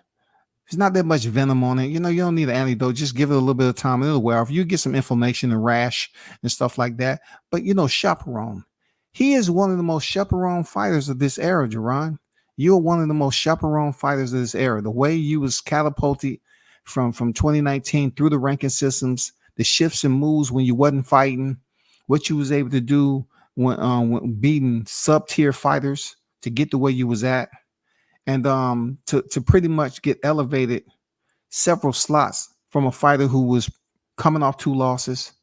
Speaker 2: There's not that much venom on it. You don't need an antidote. Just give it a little bit of time. It'll wear off. You get some inflammation and rash and stuff like that. But, chaperone. He is one of the most chaperone fighters of this era, Jaron. You're one of the most chaperone fighters of this era. The way you was catapulted from 2019 through the ranking systems, the shifts and moves when you wasn't fighting, what you was able to do when beating sub-tier fighters to get to where you was at. And to pretty much get elevated several slots from a fighter who was coming off 2 losses,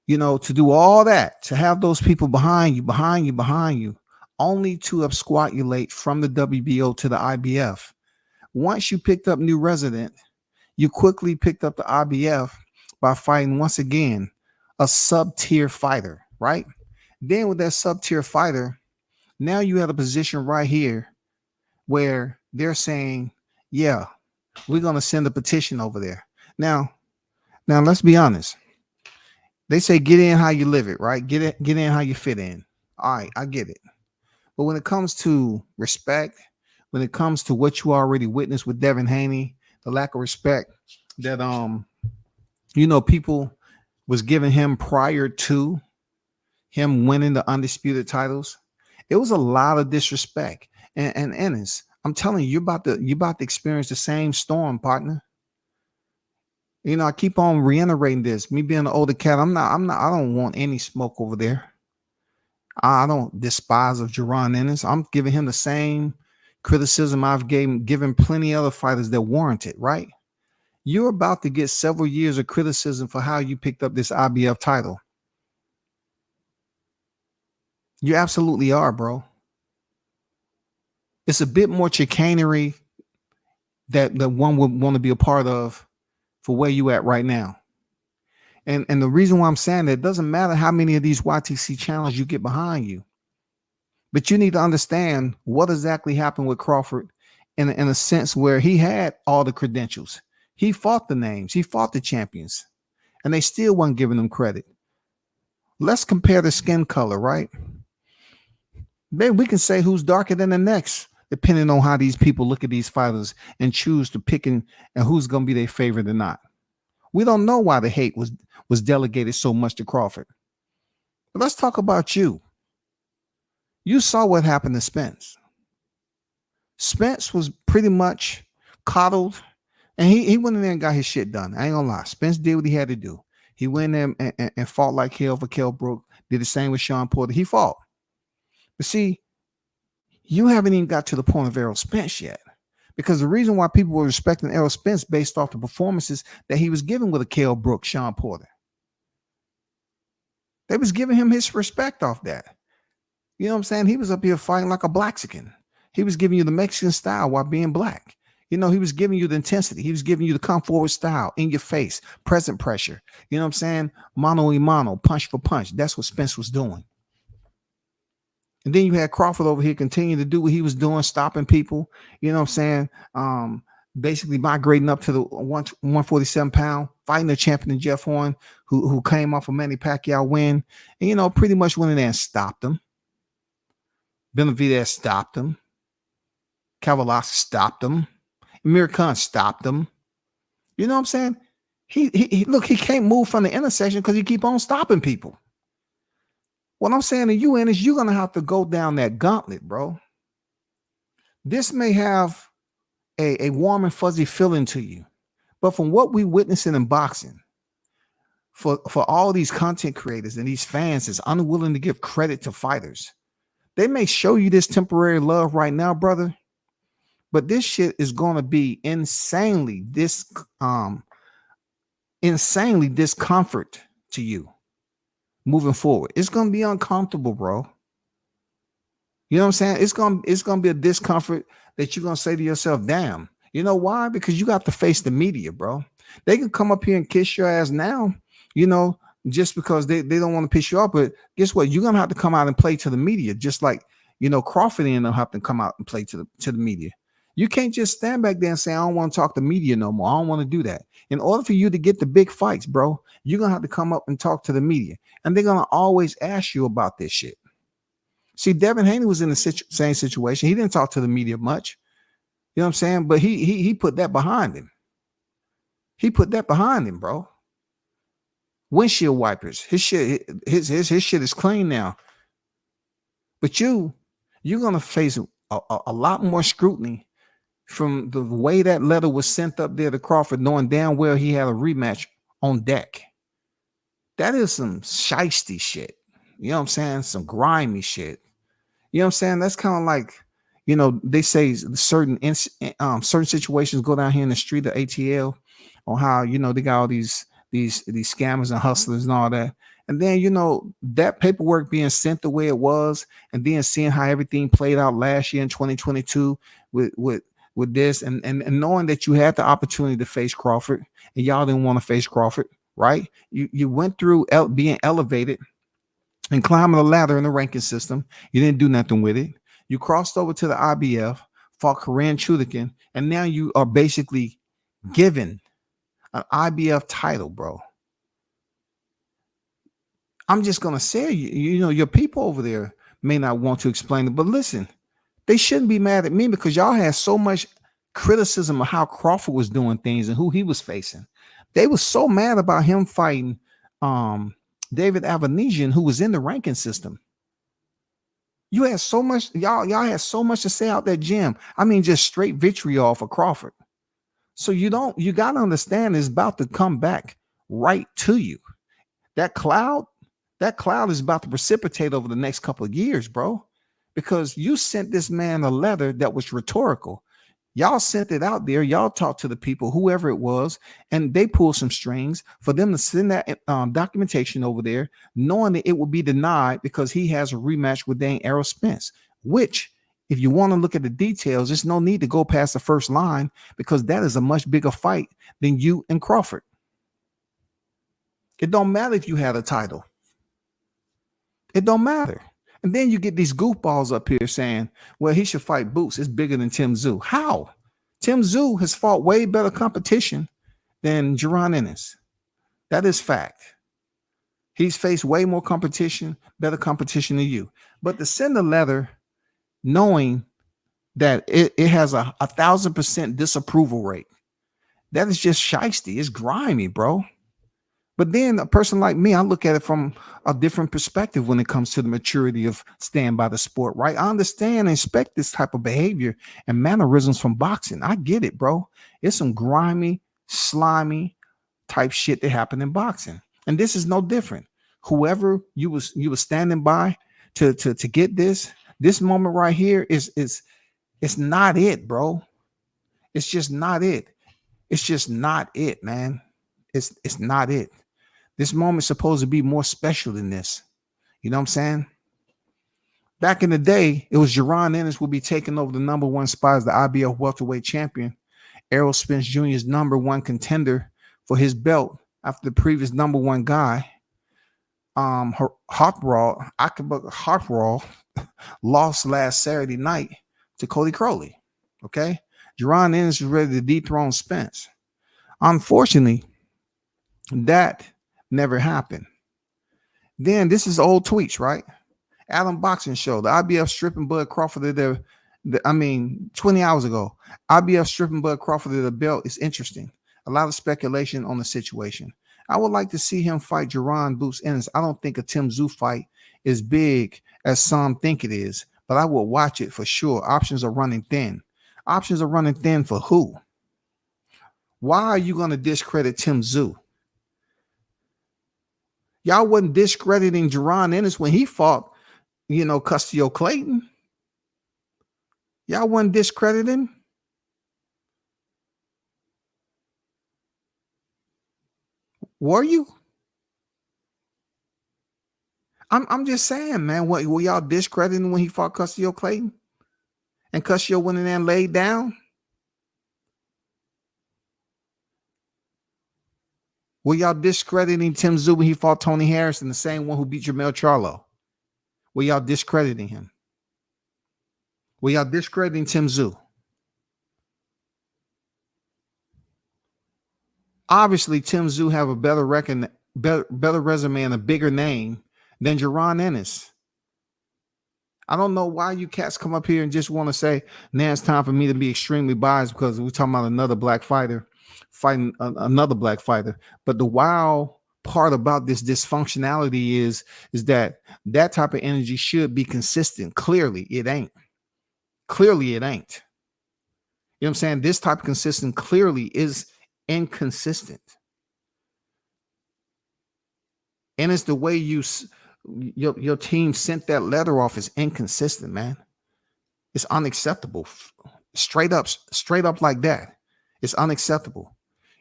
Speaker 2: to do all that, to have those people behind you, only to absquatulate from the WBO to the IBF. Once you picked up new resident, you quickly picked up the IBF by fighting, once again, a sub-tier fighter, right? Then with that sub-tier fighter, now you have a position right here where they're saying, yeah, we're going to send a petition over there. Now let's be honest. They say get in how you live it, right? Get in how you fit in. All right, I get it. But when it comes to respect, when it comes to what you already witnessed with Devin Haney, the lack of respect that people was giving him prior to him winning the undisputed titles, it was a lot of disrespect. And Ennis, I'm telling you, you're about to experience the same storm, partner. You know, I keep on reiterating this. Me being an older cat, I don't want any smoke over there. I don't despise of Jaron Ennis. I'm giving him the same criticism I've given plenty other fighters that warrant it, right? You're about to get several years of criticism for how you picked up this IBF title. You absolutely are, bro. It's a bit more chicanery that one would want to be a part of for where you at right now. And the reason why I'm saying that, it doesn't matter how many of these YTC channels you get behind you, but you need to understand what exactly happened with Crawford in a sense where he had all the credentials. He fought the names, he fought the champions, and they still weren't giving him credit. Let's compare the skin color, right? Maybe we can say who's darker than the next, depending on how these people look at these fighters and choose to pick and who's going to be their favorite or not. We don't know why the hate was delegated so much to Crawford. But let's talk about you. You saw what happened to Spence. Spence was pretty much coddled, and he went in there and got his shit done. I ain't gonna lie. Spence did what he had to do. He went in there and fought like hell for Kell Brook. Did the same with Sean Porter. He fought. But see, you haven't even got to the point of Errol Spence yet. Because the reason why people were respecting Errol Spence based off the performances that he was giving with a Kell Brook, Sean Porter. They was giving him his respect off that. You know what I'm saying? He was up here fighting like a Blaxican. He was giving you the Mexican style while being black. You know, he was giving you the intensity. He was giving you the come forward style, in your face, present pressure. You know what I'm saying? Mano y mano, punch for punch. That's what Spence was doing. And then you had Crawford over here continuing to do what he was doing, stopping people, you know what I'm saying? Basically migrating up to the 147 pound, fighting the champion Jeff Horn, who came off a Manny Pacquiao win, and, you know, pretty much went in there and stopped him. Benavidez stopped him. Kavalauskas stopped him. Amir Khan stopped him. You know what I'm saying? He look, he can't move from the intersection because he keep on stopping people. What I'm saying to you, Ennis, you're going to have to go down that gauntlet, bro. This may have a warm and fuzzy feeling to you, but from what we witnessing in boxing, for all these content creators and these fans that's unwilling to give credit to fighters, they may show you this temporary love right now, brother, but this shit is going to be insanely discomfort to you. Moving forward, it's gonna be uncomfortable, bro. You know what I'm saying? It's gonna be a discomfort that you're gonna say to yourself, "Damn." You know why? Because you got to face the media, bro. They can come up here and kiss your ass now, you know, just because they don't want to piss you off. But guess what? You're gonna have to come out and play to the media, just like, you know, Crawford and they'll have to come out and play to the media. You can't just stand back there and say, "I don't want to talk to media no more. I don't want to do that." In order for you to get the big fights, bro, you're going to have to come up and talk to the media. And they're going to always ask you about this shit. See, Devin Haney was in the same situation. He didn't talk to the media much. You know what I'm saying? But he put that behind him. He put that behind him, bro. Windshield wipers. His shit is clean now. But you're going to face a lot more scrutiny from the way that letter was sent up there to Crawford, knowing damn well he had a rematch on deck. That is some shiesty shit. You know what I'm saying? Some grimy shit. You know what I'm saying? That's kind of like, you know, they say certain situations go down here in the street of ATL on how, you know, they got all these scammers and hustlers and all that. And then, you know, that paperwork being sent the way it was, and then seeing how everything played out last year in 2022 with this, and knowing that you had the opportunity to face Crawford and y'all didn't want to face Crawford, right? You went through being elevated and climbing the ladder in the ranking system. You didn't do nothing with it. You crossed over to the IBF, fought Korean Chudikin, and now you are basically given an IBF title, bro. I'm just going to say, you know, your people over there may not want to explain it, but listen, they shouldn't be mad at me because y'all had so much criticism of how Crawford was doing things and who he was facing. They were so mad about him fighting David Avanesian, who was in the ranking system. You had so much, y'all had so much to say out that gym. I mean, just straight vitriol for Crawford. So you got to understand it's about to come back right to you. That cloud is about to precipitate over the next couple of years, bro, because you sent this man a letter that was rhetorical. Y'all sent it out there. Y'all talked to the people, whoever it was, and they pulled some strings for them to send that documentation over there, knowing that it would be denied because he has a rematch with dang Errol Spence, which, if you want to look at the details, there's no need to go past the first line because that is a much bigger fight than you and Crawford. It don't matter if you had a title. It don't matter. And then you get these goofballs up here saying, well, he should fight Boots. It's bigger than Tim Tszyu. How? Tim Tszyu has fought way better competition than Jaron Ennis. That is fact. He's faced way more competition, better competition than you. But to send a letter knowing that it has a 1,000% disapproval rate, that is just shiesty. It's grimy, bro. But then a person like me, I look at it from a different perspective when it comes to the maturity of stand by the sport, right? I understand and expect this type of behavior and mannerisms from boxing. I get it, bro. It's some grimy, slimy type shit that happened in boxing. And this is no different. Whoever you was standing by to get this moment right here is it's not it, bro. It's just not it. It's just not it, man. It's not it. This moment's supposed to be more special than this. You know what I'm saying? Back in the day, it was Jaron Ennis would be taking over the number one spot as the IBF welterweight champion. Errol Spence Jr.'s number one contender for his belt after the previous number one guy. Hartwell lost last Saturday night to Cody Crowley. Okay? Jaron Ennis is ready to dethrone Spence. Unfortunately, that never happened. Then this is old tweets, right? Adam Boxing Show, the IBF stripping Bud Crawford of the 20 hours ago. IBF stripping Bud Crawford of the belt is interesting. A lot of speculation on the situation. I would like to see him fight Jaron Boots Ennis. I don't think a Tim Tszyu fight is big as some think it is, but I will watch it for sure. Options are running thin. Options are running thin for who? Why are you going to discredit Tim Tszyu? Y'all wasn't discrediting Jaron Ennis when he fought, Castillo Clayton. Y'all wasn't discrediting. Were you? I'm just saying, man. What were y'all discrediting when he fought Castillo Clayton? And Castillo went in there and laid down? Were y'all discrediting Tim Tszyu when he fought Tony Harrison, the same one who beat Jermell Charlo? Were y'all discrediting him? Were y'all discrediting Tim Tszyu? Obviously, Tim Tszyu have a better record, better resume and a bigger name than Jaron Ennis. I don't know why you cats come up here and just want to say, now it's time for me to be extremely biased because we're talking about another black fighter fighting another black fighter. But the wild part about this dysfunctionality is that type of energy should be consistent. Clearly, it ain't. Clearly, it ain't. You know what I'm saying? This type of consistent clearly is inconsistent. And it's the way your team sent that letter off is inconsistent, man. It's unacceptable. Straight up like that. It's unacceptable.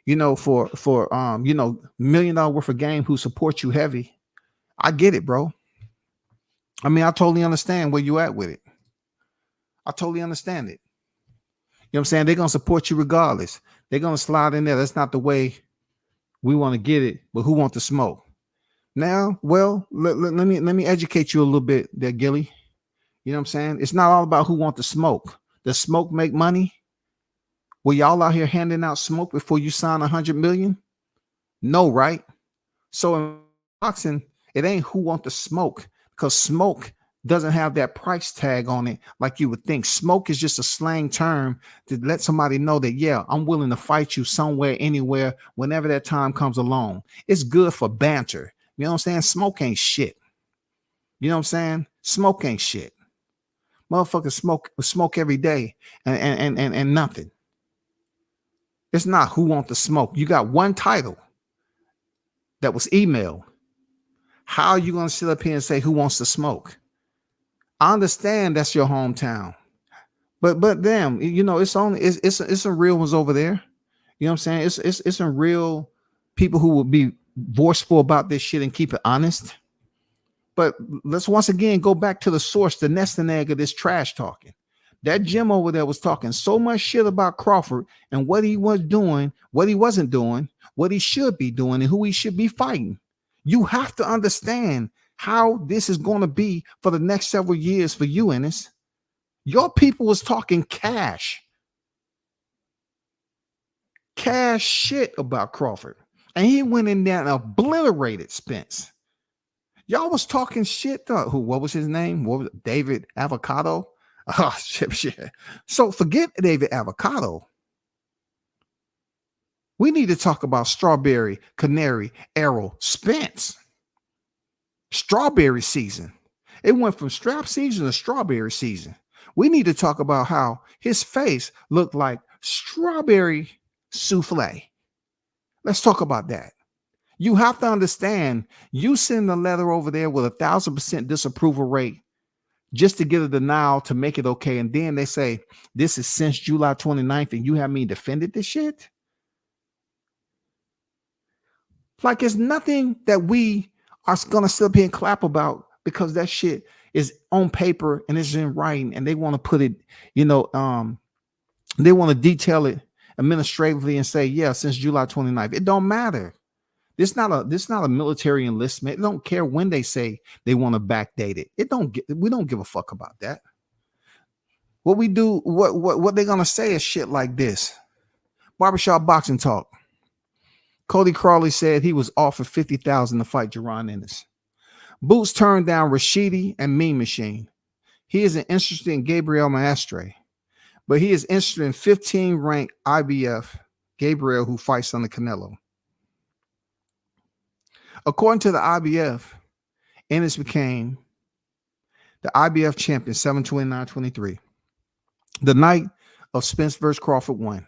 Speaker 2: For $1 million worth of game who support you heavy. I get it, bro. I mean, I totally understand where you at with it. I totally understand it. You know what I'm saying? They're going to support you regardless. They're going to slide in there. That's not the way we want to get it, but who wants to smoke? Now, well, let me educate you a little bit there, Gilly. You know what I'm saying? It's not all about who wants to smoke. Does smoke make money? Were y'all out here handing out smoke before you sign 100 million? No, right? So in boxing, it ain't who want to smoke because smoke doesn't have that price tag on it like you would think. Smoke is just a slang term to let somebody know that, yeah, I'm willing to fight you somewhere, anywhere, whenever that time comes along. It's good for banter. You know what I'm saying? Smoke ain't shit. You know what I'm saying? Smoke ain't shit. Motherfuckers smoke every day and nothing. It's not who wants to smoke. You got one title that was emailed. How are you going to sit up here and say who wants to smoke? I understand that's your hometown. But damn, you know, it's some real ones over there. You know what I'm saying? It's some real people who will be forceful about this shit and keep it honest. But let's once again go back to the source, the nest and egg of this trash talking. That Jim over there was talking so much shit about Crawford and what he was doing, what he wasn't doing, what he should be doing, and who he should be fighting. You have to understand how this is going to be for the next several years for you, Ennis. Your people was talking cash shit about Crawford. And he went in there and obliterated Spence. Y'all was talking shit. What was his name? What was it? David Avocado? Oh, shit. So forget David Avocado. We need to talk about Strawberry, Canary, Errol, Spence. Strawberry season. It went from strap season to strawberry season. We need to talk about how his face looked like strawberry souffle. Let's talk about that. You have to understand, you send a letter over there with 1,000% disapproval rate just to get a denial to make it okay. And then they say, this is since July 29th and you have me defended this shit. Like it's nothing that we are going to sit up here and clap about because that shit is on paper and it's in writing and they want to put it, you know, they want to detail it administratively and say, yeah, since July 29th. It don't matter. This not a military enlistment. It don't care when they say they want to backdate it. We don't give a fuck about that. What we do, what they're gonna say is shit like this. Barbershop boxing talk. Cody Crawley said he was offered $50,000 to fight Jaron Ennis. Boots turned down Rashidi and Mean Machine. He isn't interested in Gabriel Maestre, but he is interested in 15-ranked IBF Gabriel, who fights under Canelo. According to the IBF, Ennis became the IBF champion 729-23. The night of Spence versus Crawford won.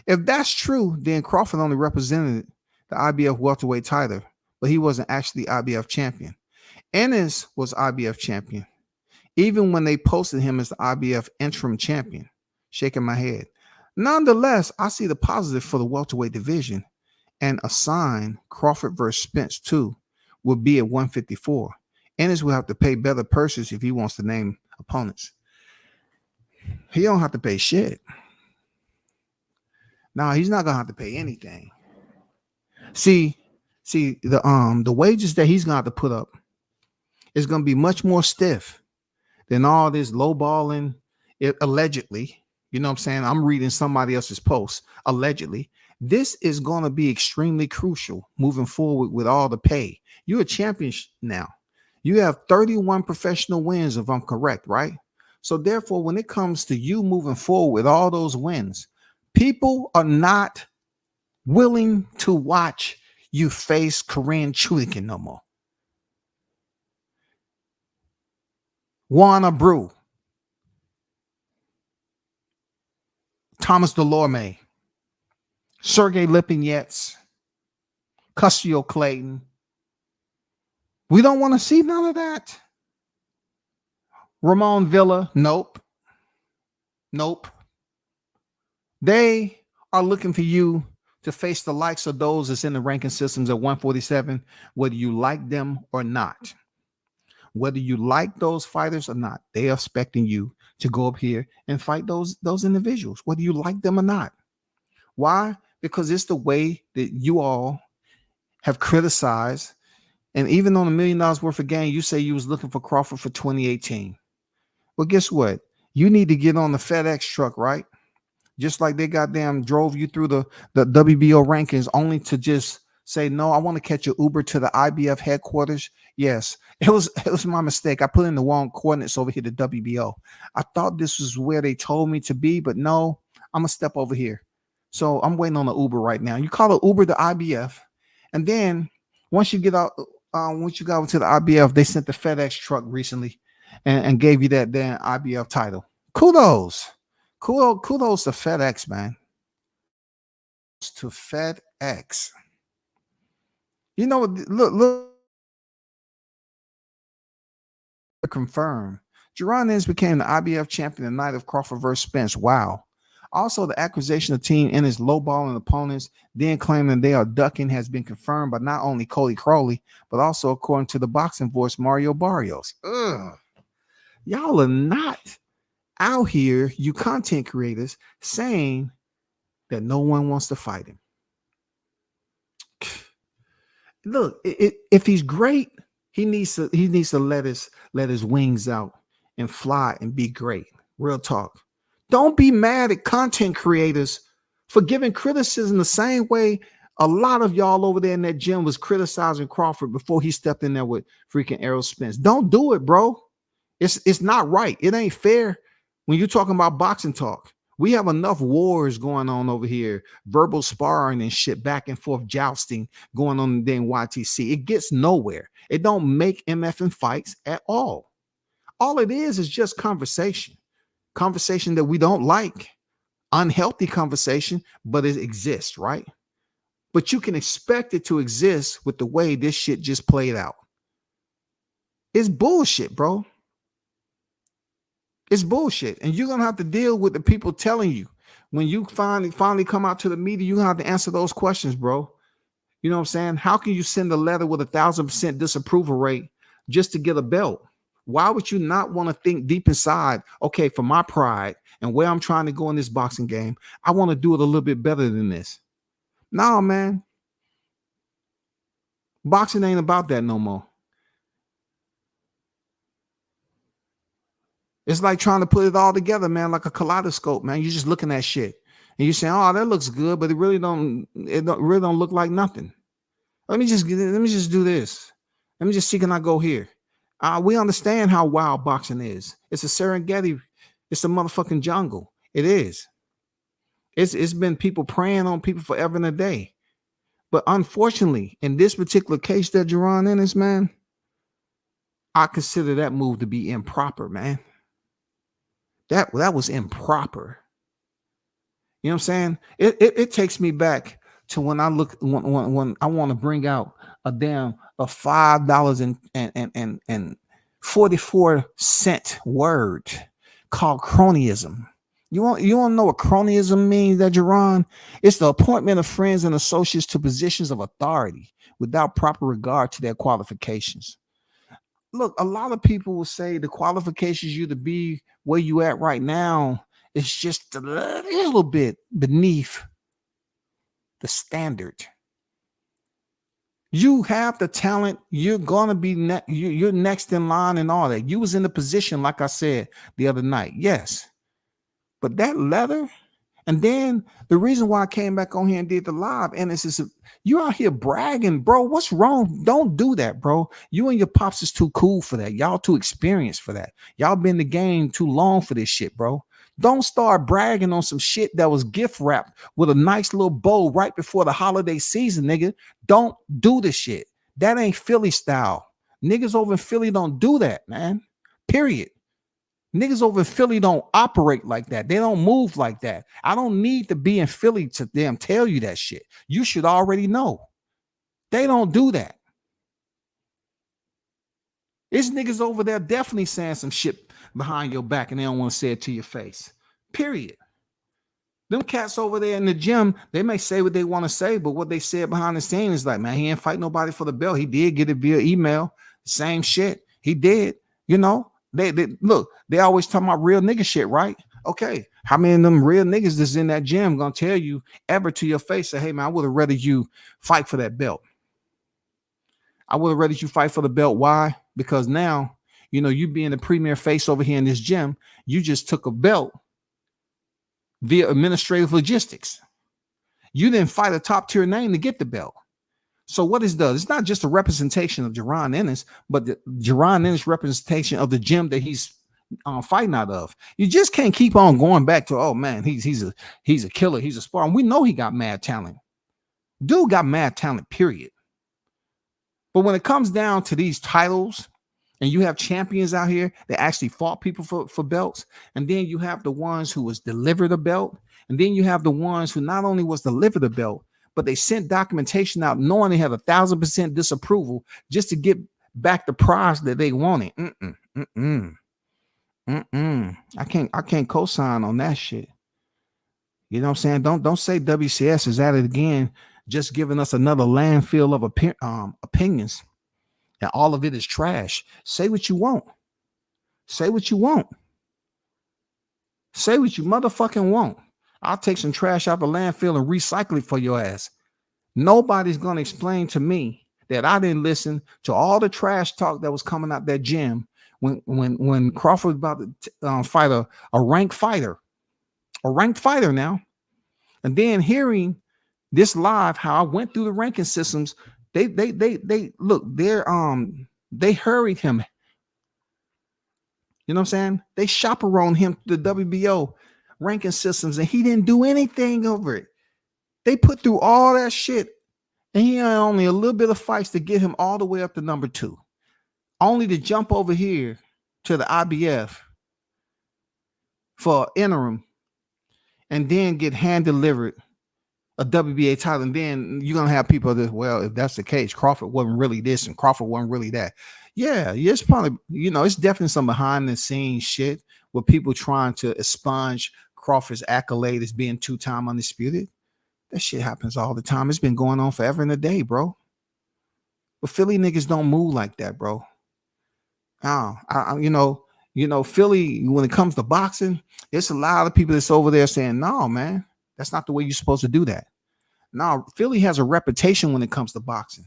Speaker 2: If that's true, then Crawford only represented the IBF welterweight title, but he wasn't actually IBF champion. Ennis was IBF champion, even when they posted him as the IBF interim champion. Shaking my head. Nonetheless, I see the positive for the welterweight division, and assign Crawford versus Spence 2 will be at 154. Ennis will have to pay better purses if he wants to name opponents. He don't have to pay shit. No, he's not gonna have to pay anything. See the wages that he's gonna have to put up is gonna be much more stiff than all this lowballing. Allegedly, you know what I'm saying? I'm reading somebody else's post. Allegedly. This is going to be extremely crucial moving forward with all the pay. You're a champion now. You have 31 professional wins, if I'm correct, right? So therefore, when it comes to you moving forward with all those wins, people are not willing to watch you face Korean Chudikin no more. Juan Abreu, Thomas Delorme, Sergey Lipinets, Custio Clayton. We don't want to see none of that. Ramon Villa, nope. They are looking for you to face the likes of those that's in the ranking systems at 147, whether you like them or not. Whether you like those fighters or not, they are expecting you to go up here and fight those individuals, whether you like them or not. Why? Because it's the way that you all have criticized. And even on $1 million worth of game, you say you was looking for Crawford for 2018. Well, guess what? You need to get on the FedEx truck, right? Just like they goddamn drove you through the WBO rankings only to just say, no, I want to catch an Uber to the IBF headquarters. Yes, it was my mistake. I put in the wrong coordinates over here to WBO. I thought this was where they told me to be, but no, I'm going to step over here. So I'm waiting on the Uber right now. You call it Uber to IBF. And then once you get out once you got into the IBF, they sent the FedEx truck recently and gave you that damn IBF title. Kudos. Kudos to FedEx, man. To FedEx. You know, look, confirmed. Jaron Ennis became the IBF champion the night of Crawford versus Spence. Wow. Also, the accusation of Team Ennis lowballing opponents, then claiming they are ducking, has been confirmed by not only Cody Crowley, but also according to the boxing voice Mario Barrios. Ugh. Y'all are not out here, you content creators, saying that no one wants to fight him. Look, if he's great, he needs to let his wings out and fly and be great. Real talk. Don't be mad at content creators for giving criticism the same way a lot of y'all over there in that gym was criticizing Crawford before he stepped in there with freaking Errol Spence. Don't do it, bro. It's not right. It ain't fair when you're talking about boxing talk. We have enough wars going on over here, verbal sparring and shit, back and forth jousting going on in YTC. It gets nowhere. It don't make MFing fights at all. All it is just conversation. Conversation that we don't like. Unhealthy conversation, but it exists, right? But you can expect it to exist with the way this shit just played out. It's bullshit, bro. It's bullshit. And you're going to have to deal with the people telling you. When you finally come out to the media, you're going to have to answer those questions, bro. You know what I'm saying? How can you send a letter with 1,000% disapproval rate just to get a belt? Why would you not want to think deep inside, okay, for my pride and where I'm trying to go in this boxing game, I want to do it a little bit better than this? No, man. Boxing ain't about that no more. It's like trying to put it all together, man, like a kaleidoscope, man. You're just looking at shit and you're saying, "Oh, that looks good," but it really don't look like nothing. Let me just do this. Let me just see, can I go here? We understand how wild boxing is. It's a Serengeti. It's a motherfucking jungle. It is. It's been people preying on people forever and a day. But unfortunately, in this particular case that Jaron Ennis, man, I consider that move to be improper, man. That was improper. You know what I'm saying? It takes me back to when I look when I want to bring out a $5.44 word called cronyism. You want to know what cronyism means, that Jaron? It's the appointment of friends and associates to positions of authority without proper regard to their qualifications. Look, a lot of people will say the qualifications you to be where you at right now is just a little bit beneath the standard. You have the talent. You're going to be you're next in line and all that. You was in the position, like I said the other night. Yes. But that leather, and then the reason why I came back on here and did the live, and it's just, you out here bragging, bro. What's wrong? Don't do that, bro. You and your pops is too cool for that. Y'all too experienced for that. Y'all been in the game too long for this shit, bro. Don't start bragging on some shit that was gift wrapped with a nice little bow right before the holiday season, nigga. Don't do this shit. That ain't Philly style. Niggas over in Philly don't do that, man. Period. Niggas over in Philly don't operate like that. They don't move like that. I don't need to be in Philly to damn tell you that shit. You should already know. They don't do that. It's niggas over there definitely saying some shit behind your back and they don't want to say it to your face. Period. Them cats over there in the gym, they may say what they want to say, but what they said behind the scenes is like, man, he ain't fight nobody for the belt. He did get it via email. Same shit. He did, you know. They look, they always talking about real nigga shit, right? Okay. How many of them real niggas that's in that gym gonna tell you ever to your face, say, hey man, I would have rather you fight for that belt. I would have rather you fight for the belt. Why? Because now, you know, you being the premier face over here in this gym, you just took a belt via administrative logistics. You didn't fight a top tier name to get the belt. So what it does, it's not just a representation of Jaron Ennis, but the Jaron Ennis representation of the gym that he's fighting out of. You just can't keep on going back to, oh man, he's a killer, he's a sparring. We know he got mad talent. Dude got mad talent, period. But when it comes down to these titles, and you have champions out here that actually fought people for belts, and then you have the ones who was delivered a belt, and then you have the ones who not only was delivered a belt, but they sent documentation out knowing they have 1,000% disapproval just to get back the prize that they wanted. I can't co-sign on that shit. You know what I'm saying? Don't say WCS is at it again, just giving us another landfill of opinions. And all of it is trash. Say what you want. Say what you want. Say what you motherfucking want. I'll take some trash out the landfill and recycle it for your ass. Nobody's going to explain to me that I didn't listen to all the trash talk that was coming out that gym when Crawford was about to fight a ranked fighter now. And then hearing this live, how I went through the ranking systems, they look, they hurried him. You know what I'm saying? They chaperoned him to the WBO ranking systems, and he didn't do anything over it. They put through all that shit, and he had only a little bit of fights to get him all the way up to number 2, only to jump over here to the IBF for interim, and then get hand delivered a WBA title. And then you're gonna have people that, well, if that's the case, Crawford wasn't really this and Crawford wasn't really that. Yeah, it's probably, it's definitely some behind the scenes shit with people trying to expunge Crawford's accolade as being 2-time undisputed. That shit happens all the time. It's been going on forever and a day, bro. But Philly niggas don't move like that, bro. Philly, when it comes to boxing, there's a lot of people that's over there saying, no, man, that's not the way you're supposed to do that. No, Philly has a reputation when it comes to boxing.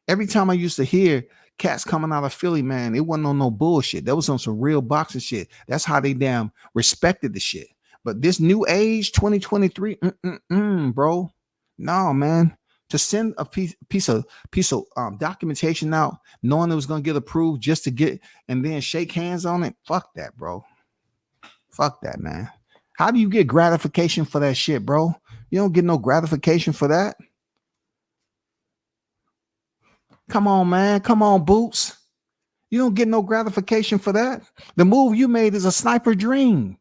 Speaker 2: Every time I used to hear cats coming out of Philly, man, it wasn't on no bullshit. That was on some real boxing shit. That's how they damn respected the shit. But this new age, 2023, bro, no, man. To send a piece of documentation out, knowing it was gonna get approved just to get and then shake hands on it, fuck that, bro. Fuck that, man. How do you get gratification for that shit, bro? You don't get no gratification for that. Come on, man. Come on, Boots. You don't get no gratification for that. The move you made is a sniper dream.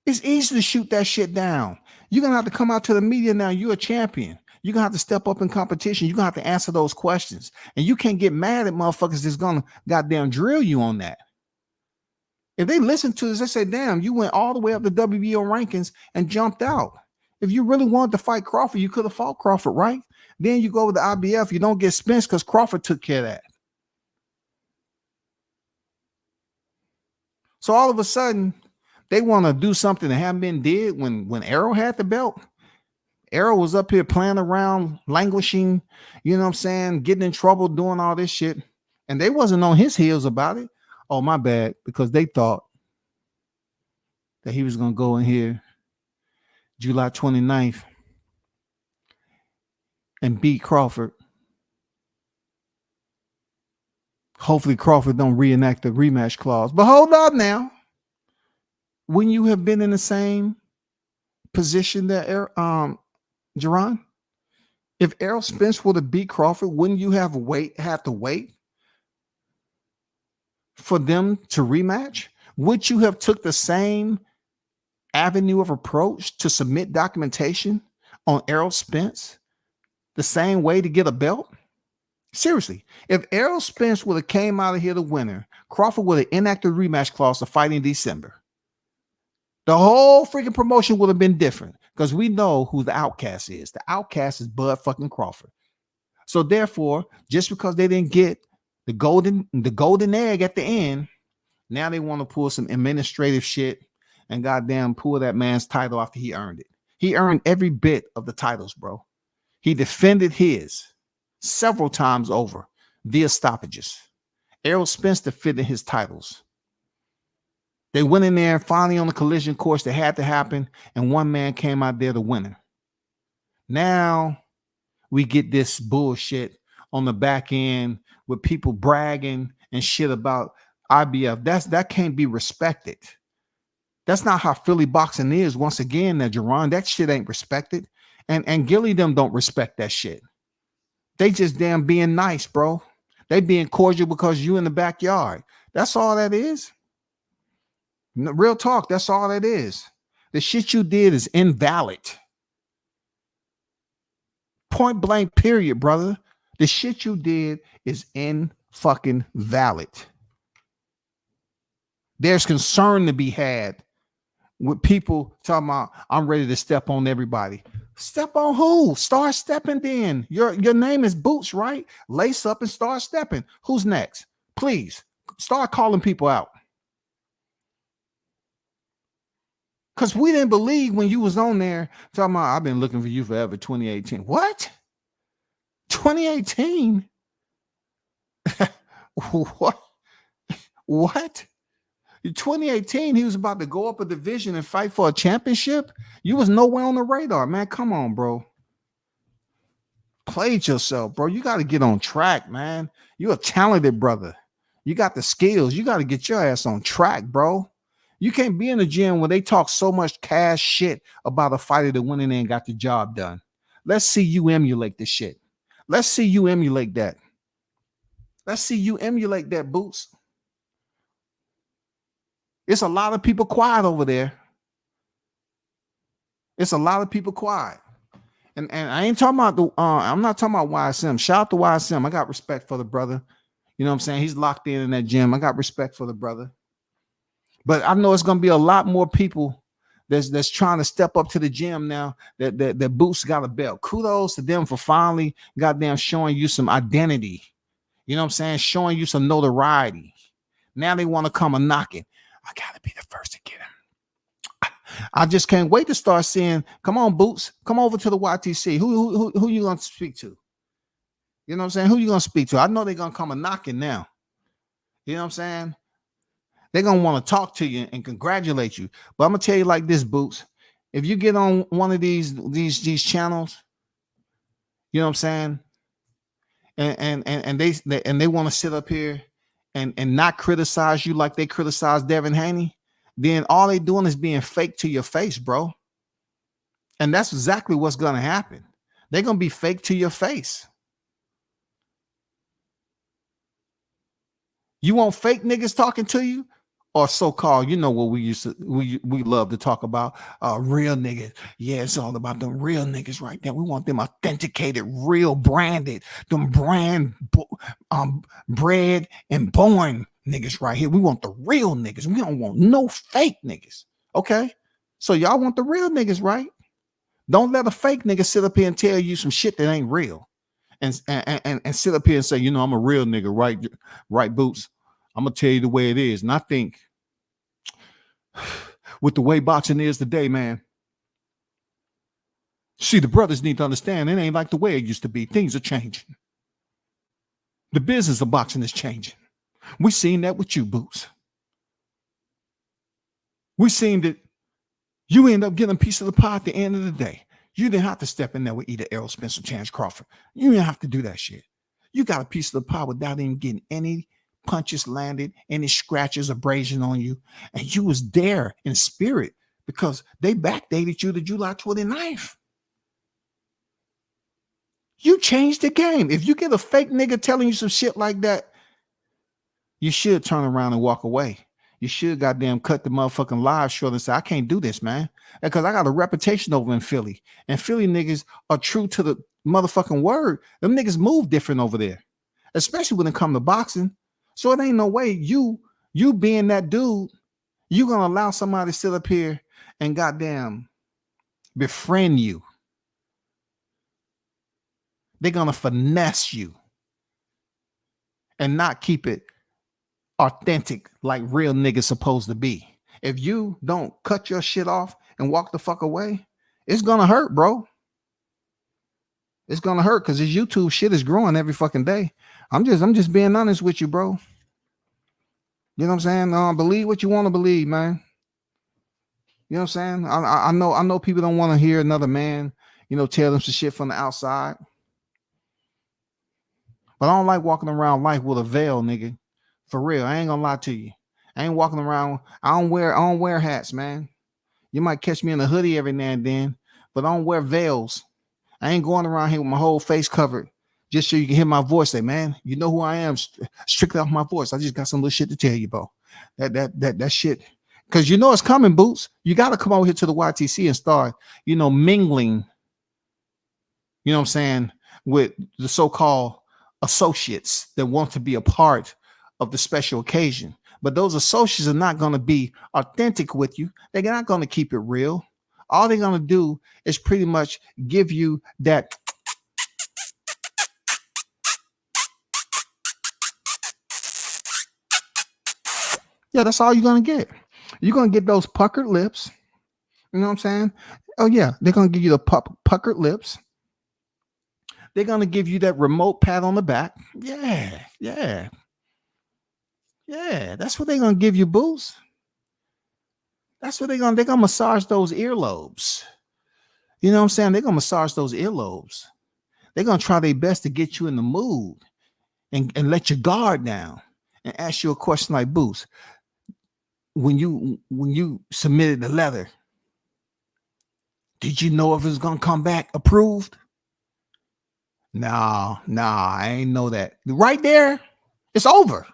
Speaker 2: It's easy to shoot that shit down. You're going to have to come out to the media now. You're a champion. You're going to have to step up in competition. You're going to have to answer those questions. And you can't get mad at motherfuckers that's going to goddamn drill you on that. If they listen to this, they say, damn, you went all the way up to WBO rankings and jumped out. If you really wanted to fight Crawford, you could have fought Crawford, right? Then you go with the IBF. You don't get Spence because Crawford took care of that. So all of a sudden, they want to do something that hadn't been did when Errol had the belt. Errol was up here playing around, languishing, you know what I'm saying, getting in trouble, doing all this shit. And they wasn't on his heels about it. Oh, my bad, because they thought that he was going to go in here July 29th and beat Crawford. Hopefully Crawford don't reenact the rematch clause. But hold on now. Wouldn't you have been in the same position that Jaron? If Errol Spence would have beat Crawford, wouldn't you have to wait for them to rematch? Would you have took the same avenue of approach to submit documentation on Errol Spence the same way to get a belt? Seriously, if Errol Spence would have came out of here the winner, Crawford would have enacted a rematch clause to fight in December. The whole freaking promotion would have been different because we know who the outcast is. The outcast is Bud fucking Crawford. So therefore, just because they didn't get the golden egg at the end, now they want to pull some administrative shit and goddamn pull that man's title after he earned it. He earned every bit of the titles, bro. He defended his several times over via stoppages. Errol Spence defended his titles. They went in there finally on the collision course that had to happen, and one man came out there the winner. Now we get this bullshit on the back end with people bragging and shit about IBF. That can't be respected. That's not how Philly boxing is. Once again, that Jaron, that shit ain't respected. And Gilly them don't respect that shit. They just damn being nice, bro. They being cordial because you in the backyard. That's all that is. Real talk. That's all that is. The shit you did is invalid. Point blank, period, brother. The shit you did is in fucking valid. There's concern to be had with people talking about, I'm ready to step on everybody. Step on who? Start stepping then. Your name is Boots, right? Lace up and start stepping. Who's next? Please start calling people out. Because we didn't believe when you was on there talking about, I've been looking for you forever, 2018. What? 2018? What? What? 2018, he was about to go up a division and fight for a championship. You was nowhere on the radar, man. Come on, bro. Played yourself, bro. You got to get on track, man. You're a talented brother. You got the skills. You got to get your ass on track, bro. You can't be in the gym when they talk so much cash shit about a fighter that went in there and got the job done. Let's see you emulate this shit. Let's see you emulate that. Let's see you emulate that, Boots. It's a lot of people quiet over there. It's a lot of people quiet. And I ain't talking about I'm not talking about YSM. Shout out to YSM. I got respect for the brother. You know what I'm saying? He's locked in that gym. I got respect for the brother. But I know it's gonna be a lot more people that's trying to step up to the gym now that Boots got a belt. Kudos to them for finally goddamn showing you some identity. You know what I'm saying? Showing you some notoriety. Now they want to come a knocking. I gotta be the first to get him. I just can't wait to start seeing. Come on, Boots. Come over to the YTC. Who you gonna speak to? You know what I'm saying? Who you gonna speak to? I know they're gonna come a knocking now. You know what I'm saying? They're gonna want to talk to you and congratulate you. But I'm gonna tell you like this, Boots. If you get on one of these channels, you know what I'm saying, and they want to sit up here and not criticize you like they criticize Devin Haney, then all they doing is being fake to your face, bro. And that's exactly what's gonna happen. They're gonna be fake to your face. You want fake niggas talking to you? Or so-called, you know what we love to talk about, real niggas. Yeah, it's all about them real niggas right there. We want them authenticated, real branded, them bred and born niggas right here. We want the real niggas. We don't want no fake niggas. Okay, so y'all want the real niggas, right? Don't let a fake nigga sit up here and tell you some shit that ain't real, and sit up here and say, you know, I'm a real nigga, right, Boots? I'm gonna tell you the way it is. And I think with the way boxing is today, man, see, the brothers need to understand it ain't like the way it used to be. Things are changing. The business of boxing is changing. We seen that with you, Boots. We seen that you end up getting a piece of the pie at the end of the day. You didn't have to step in there with either Errol Spence or Chance Crawford. You didn't have to do that shit. You got a piece of the pie without even getting any punches landed, any scratches, abrasion on you, and you was there in spirit because they backdated you to July 29th. You changed the game. If you get a fake nigga telling you some shit like that, you should turn around and walk away. You should goddamn cut the motherfucking live short and say, I can't do this, man. Because I got a reputation over in Philly. And Philly niggas are true to the motherfucking word. Them niggas move different over there, especially when it comes to boxing. So it ain't no way you being that dude, you gonna allow somebody to sit up here and goddamn befriend you. They're gonna finesse you and not keep it authentic like real niggas supposed to be. If you don't cut your shit off and walk the fuck away, it's gonna hurt, bro. It's gonna hurt because this YouTube shit is growing every fucking day. I'm just being honest with you, bro. You know what I'm saying? Believe what you want to believe, man. You know what I'm saying? I know people don't want to hear another man, you know, tell them some shit from the outside. But I don't like walking around life with a veil, nigga. For real. I ain't gonna lie to you. I ain't walking around. I don't wear hats, man. You might catch me in a hoodie every now and then, but I don't wear veils. I ain't going around here with my whole face covered just so you can hear my voice. Say, man, you know who I am. Strictly off my voice. I just got some little shit to tell you, bro. That shit. Because you know it's coming, Boots. You got to come over here to the YTC and start, mingling, you know what I'm saying, with the so-called associates that want to be a part of the special occasion. But those associates are not going to be authentic with you. They're not going to keep it real. All they're going to do is pretty much give you that. Yeah, that's all you're going to get. You're going to get those puckered lips. You know what I'm saying? Oh, yeah. They're going to give you the puckered lips. They're going to give you that remote pat on the back. Yeah. That's what they're going to give you, Boots. That's what they're going to massage those earlobes. You know what I'm saying? They're going to massage those earlobes. They're going to try their best to get you in the mood and let your guard down and ask you a question like, Boots, when you submitted the letter, did you know if it was going to come back approved? Nah, I ain't know that. Right there, it's over.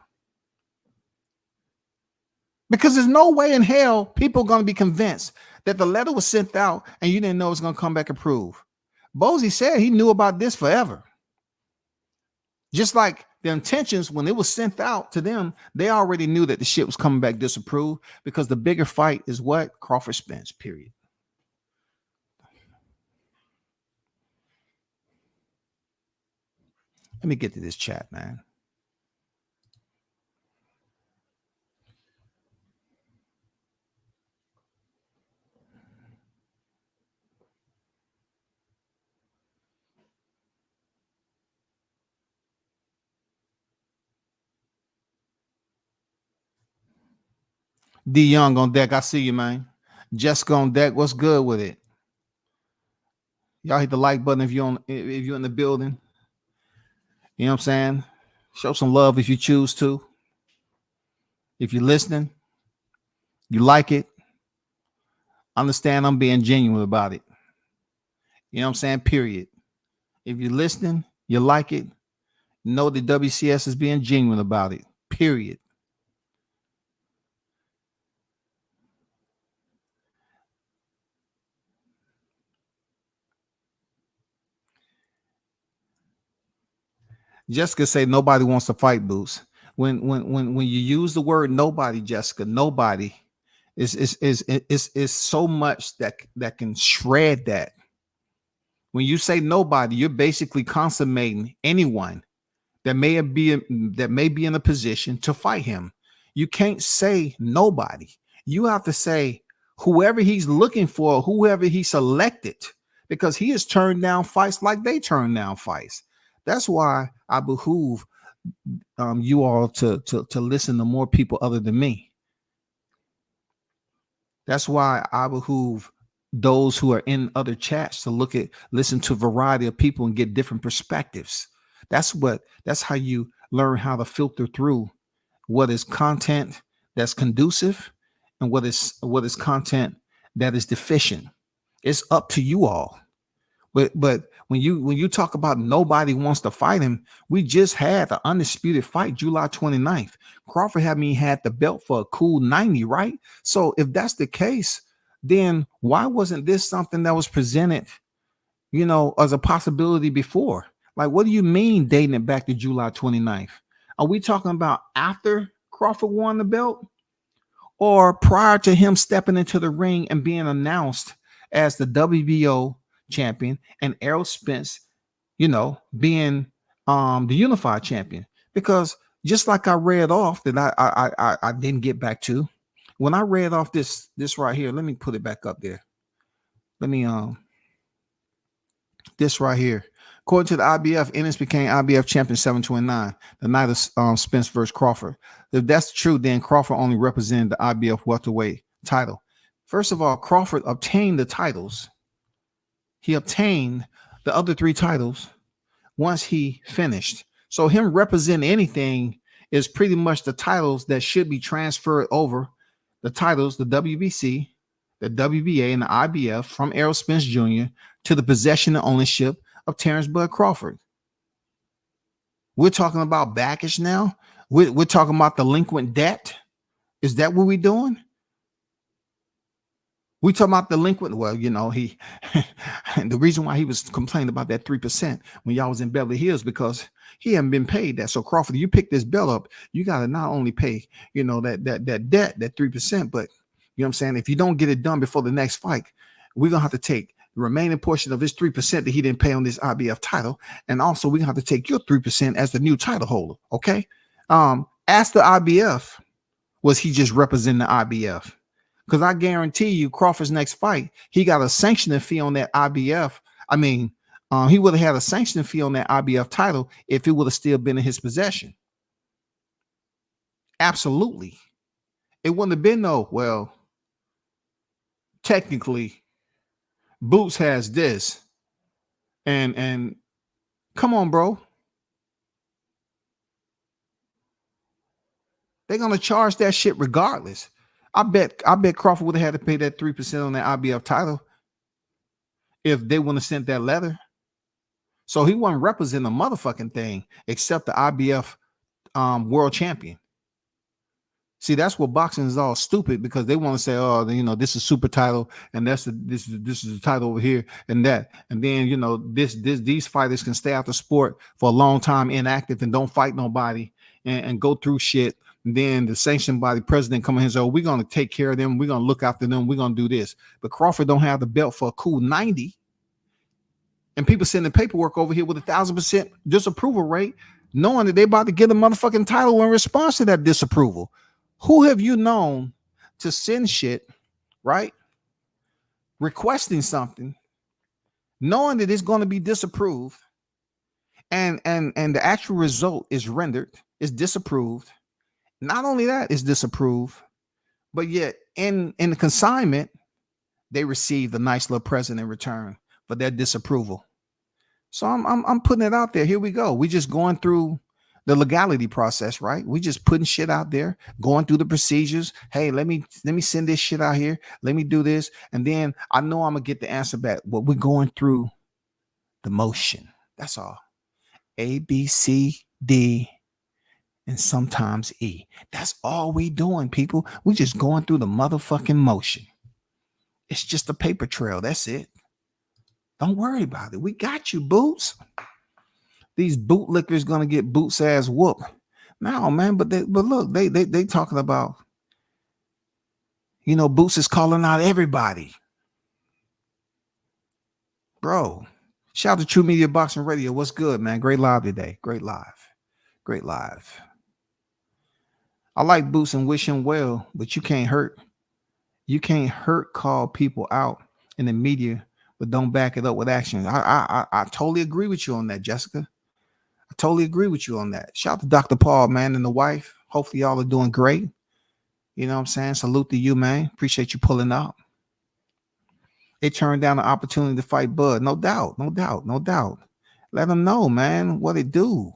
Speaker 2: Because there's no way in hell people are going to be convinced that the letter was sent out and you didn't know it was going to come back approved. Bozy said he knew about this forever. Just like the intentions, when it was sent out to them, they already knew that the shit was coming back disapproved, because the bigger fight is what? Crawford Spence, period. Let me get to this chat, man. D Young on deck. I see you, man. Jessica on deck. What's good with it? Y'all hit the like button if you're in the building. You know what I'm saying? Show some love if you choose to. If you're listening, you like it, understand I'm being genuine about it. You know what I'm saying? Period. If you're listening, you like it, know that WCS is being genuine about it. Period. Jessica say nobody wants to fight, Boots. When you use the word nobody, Jessica, nobody is so much that can shred that. When you say nobody, you're basically consummating anyone that may be in a position to fight him. You can't say nobody. You have to say whoever he's looking for, whoever he selected, because he has turned down fights like they turned down fights. That's why I behoove you all to listen to more people other than me. That's why I behoove those who are in other chats to listen to a variety of people and get different perspectives. That's how you learn how to filter through what is content that's conducive and what is content that is deficient. It's up to you all. But when you talk about nobody wants to fight him, we just had the undisputed fight July 29th. Crawford had the belt for a cool 90, right? So if that's the case, then why wasn't this something that was presented, as a possibility before? Like, what do you mean dating it back to July 29th? Are we talking about after Crawford won the belt, or prior to him stepping into the ring and being announced as the WBO champion and Errol Spence, being the unified champion? Because just like I read off that I didn't get back to, when I read off this right here, let me put it back up there. Let me this right here. According to the IBF, Ennis became IBF champion 729, the night of Spence versus Crawford. If that's true, then Crawford only represented the IBF welterweight title. First of all, Crawford obtained the titles. He obtained the other 3 titles once he finished. So him representing anything is pretty much the titles that should be transferred over. The titles, the WBC, the WBA, and the IBF from Errol Spence Jr. to the possession and ownership of Terrence Bud Crawford. We're talking about baggage now. We're talking about delinquent debt. Is that what we're doing? We talking about delinquent. Well, you know, he the reason why he was complaining about that 3% when y'all was in Beverly Hills, because he hadn't been paid that. So Crawford, you pick this bill up, you gotta not only pay, you know, that debt, that 3%, but you know what I'm saying? If you don't get it done before the next fight, we're gonna have to take the remaining portion of his 3% that he didn't pay on this IBF title, and also we're gonna have to take your 3% as the new title holder. Okay. Ask the IBF, was he just representing the IBF? Because I guarantee you, Crawford's next fight, he got a sanctioning fee on that IBF. I mean, he would have had a sanctioning fee on that IBF title if it would have still been in his possession. Absolutely. It wouldn't have been no, well, technically, Boots has this. And come on, bro. They're gonna charge that shit regardless. I bet Crawford would have had to pay that 3% on that IBF title if they wouldn't have sent that letter. So he wasn't representing a motherfucking thing except the IBF world champion. See, that's what boxing is all stupid, because they want to say, oh, you know, this is super title, and this is the title over here and that. And then, you know, these fighters can stay out the sport for a long time inactive and don't fight nobody and go through shit. And then the sanctioned by the president coming here and say, oh, we're going to take care of them. We're going to look after them. We're going to do this. But Crawford don't have the belt for a cool 90. And people sending paperwork over here with 1,000% disapproval rate, knowing that they about to get a motherfucking title in response to that disapproval. Who have you known to send shit, right? Requesting something, knowing that it's going to be disapproved, and the actual result is rendered, is disapproved. Not only that is disapproved, but yet in the consignment, they received a nice little present in return for their disapproval. So I'm putting it out there. Here we go. We just going through the legality process, right? We just putting shit out there, going through the procedures. Hey, let me send this shit out here. Let me do this. And then I know I'm gonna get the answer back. But we're going through the motion. That's all. A, B, C, D, and sometimes E. That's all we doing, people. We just going through the motherfucking motion. It's just a paper trail. That's it. Don't worry about it. We got you, Boots. These bootlickers gonna get Boots ass whoop. No, man, but look, they talking about, you know, Boots is calling out everybody. Bro, shout out to True Media Boxing Radio. What's good, man? Great live today. Great live. Great live. I like Boots and wish him well, but you can't hurt. You can't call people out in the media, but don't back it up with action. I totally agree with you on that, Jessica. I totally agree with you on that. Shout out to Dr. Paul, man, and the wife. Hopefully y'all are doing great. You know what I'm saying? Salute to you, man. Appreciate you pulling out. They turned down the opportunity to fight Bud. No doubt. No doubt. No doubt. Let them know, man, what it do.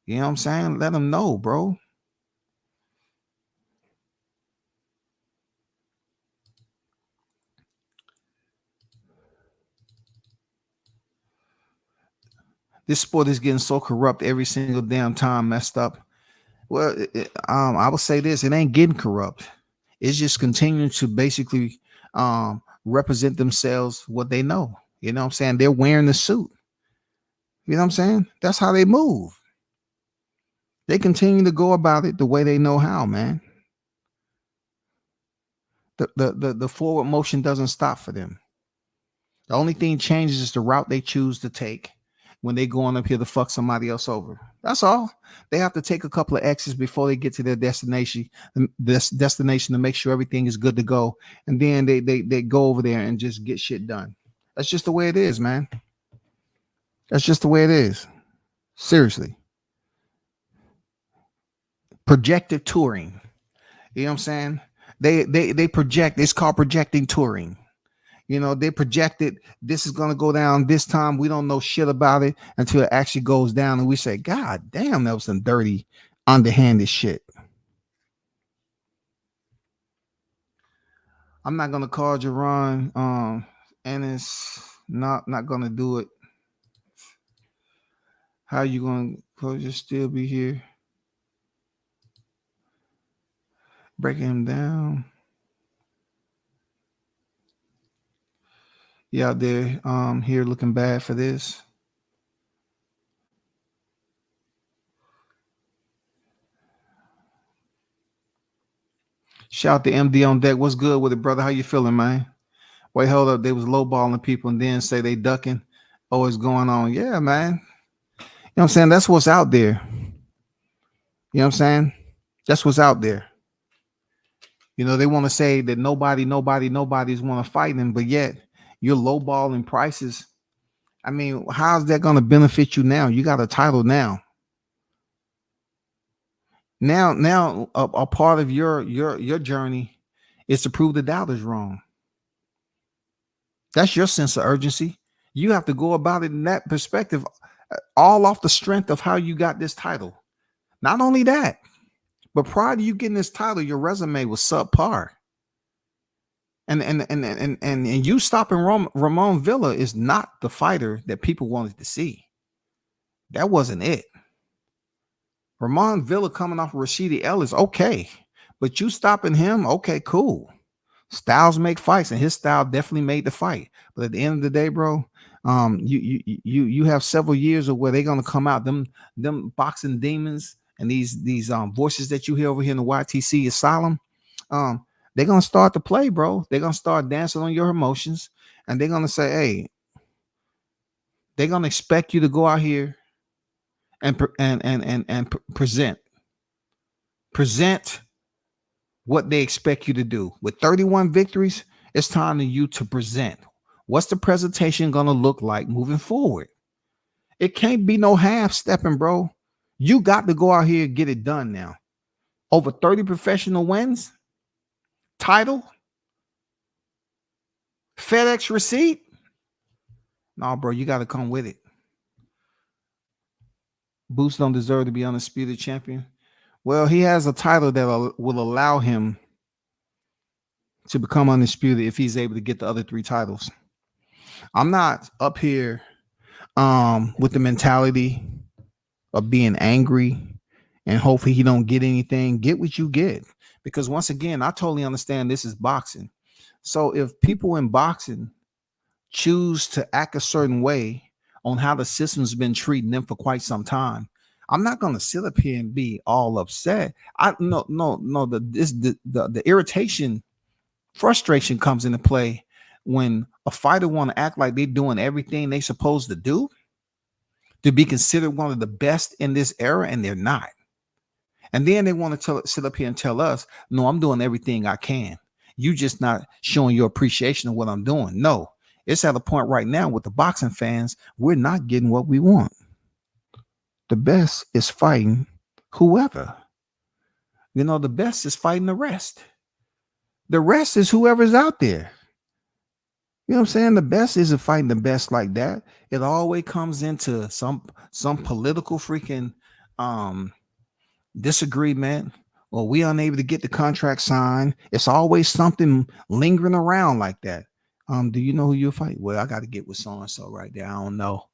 Speaker 2: You know what I'm saying? Let them know, bro. This sport is getting so corrupt every single damn time, messed up. Well, I would say this: it ain't getting corrupt. It's just continuing to basically represent themselves what they know. You know what I'm saying? They're wearing the suit. You know what I'm saying? That's how they move. They continue to go about it the way they know how, man. The forward motion doesn't stop for them. The only thing changes is the route they choose to take when they going up here to fuck somebody else over. That's all. They have to take a couple of exits before they get to their destination. This destination to make sure everything is good to go, and then they go over there and just get shit done. That's just the way it is, man. That's just the way it is. Seriously. Projective touring. You know what I'm saying? They project. It's called projecting touring. You know, they projected this is going to go down this time. We don't know shit about it until it actually goes down. And we say, God damn, that was some dirty, underhanded shit. I'm not going to call Jaron Ennis. Not going to do it. How you gonna just still be here? Breaking him down. You out there here looking bad for this. Shout out to MD on deck. What's good with it, brother? How you feeling, man? Wait, hold up. They was lowballing people and then say they ducking. Oh, it's going on. Yeah, man. You know what I'm saying? That's what's out there. You know what I'm saying? That's what's out there. You know, they want to say that nobody's want to fight them, but yet you're lowballing prices. I mean, how's that going to benefit you now? You got a title now. Now, a part of your journey is to prove the doubters wrong. That's your sense of urgency. You have to go about it in that perspective, all off the strength of how you got this title. Not only that, but prior to you getting this title, your resume was subpar. And you stopping Ramon Villa is not the fighter that people wanted to see. That wasn't it. Ramon Villa coming off of Rashidi Ellis, okay, but you stopping him, okay, cool. Styles make fights, and his style definitely made the fight. But at the end of the day, bro, you have several years of where they're gonna come out, them boxing demons and these voices that you hear over here in the YTC asylum. They're gonna start to play, bro. They're gonna start dancing on your emotions, and they're gonna say, hey, they're gonna expect you to go out here and present what they expect you to do. With 31 victories, it's time for you to present. What's the presentation gonna look like moving forward? It can't be no half-stepping, bro. You got to go out here and get it done now. Over 30 professional wins, title, FedEx receipt. No, bro, you got to come with it. Boots don't deserve to be undisputed champion. Well, he has a title that will allow him to become undisputed if he's able to get the other 3 titles. I'm not up here with the mentality of being angry and hopefully he don't get anything. Get what you get. Because once again, I totally understand this is boxing. So if people in boxing choose to act a certain way on how the system's been treating them for quite some time, I'm not going to sit up here and be all upset. The irritation, frustration comes into play when a fighter want to act like they're doing everything they supposed to do to be considered one of the best in this era, and they're not. And then they want to sit up here and tell us, no, I'm doing everything I can. You just not showing your appreciation of what I'm doing. No, it's at a point right now with the boxing fans, we're not getting what we want. The best is fighting whoever. You know, the best is fighting the rest. The rest is whoever's out there. You know what I'm saying? The best isn't fighting the best like that. It always comes into some political freaking disagreement, or we unable to get the contract signed. It's always something lingering around like that. Do you know who you'll fight? Well, I got to get with so and so right there. I don't know.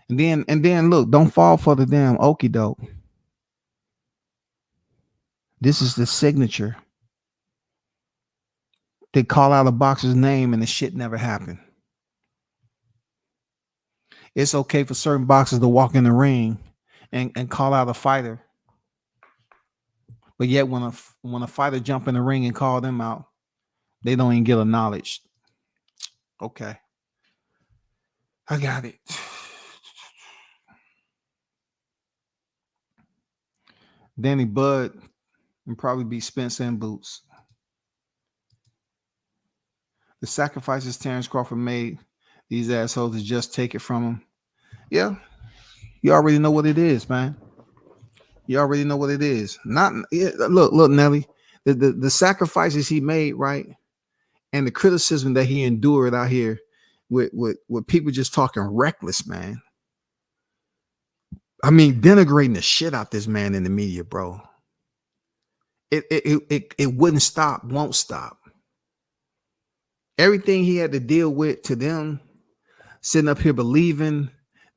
Speaker 2: And then look, don't fall for the damn okie doke. This is the signature. They call out a boxer's name and the shit never happened. It's okay for certain boxers to walk in the ring and call out a fighter. But yet when a fighter jump in the ring and call them out, they don't even get acknowledged. Okay. I got it. Danny Bud and probably be Spencer and Boots. The sacrifices Terrence Crawford made, these assholes to just take it from him. Yeah, you already know what it is, man. You already know what it is. Look, Nelly, the sacrifices he made, right, and the criticism that he endured out here with people just talking reckless, man. I mean, denigrating the shit out this man in the media, bro. It wouldn't stop, won't stop. Everything he had to deal with to them, sitting up here believing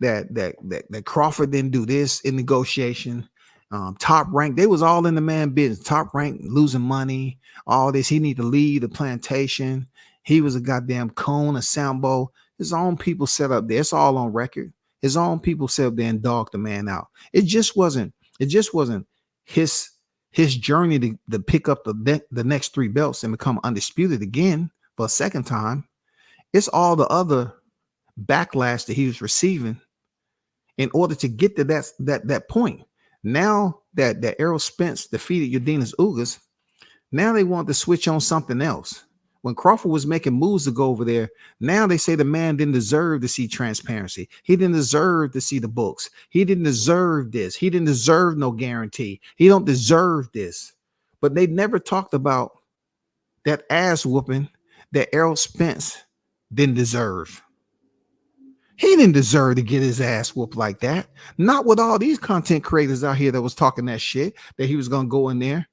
Speaker 2: that Crawford didn't do this in negotiation. Top Rank, they was all in the man business. Top Rank losing money, all this. He need to leave the plantation. He was a goddamn coon, a Sambo. His own people set up there. It's all on record. His own people set up there and dogged the man out. It just wasn't his journey to pick up the next 3 belts and become undisputed again for a second time. It's all the other backlash that he was receiving in order to get to that point. Now that Errol Spence defeated Yordenis Ugas, now they want to switch on something else. When Crawford was making moves to go over there, now they say the man didn't deserve to see transparency. He didn't deserve to see the books. He didn't deserve this. He didn't deserve no guarantee. He don't deserve this. But they never talked about that ass whooping that Errol Spence didn't deserve. He didn't deserve to get his ass whooped like that. Not with all these content creators out here that was talking that shit, that he was going to go in there.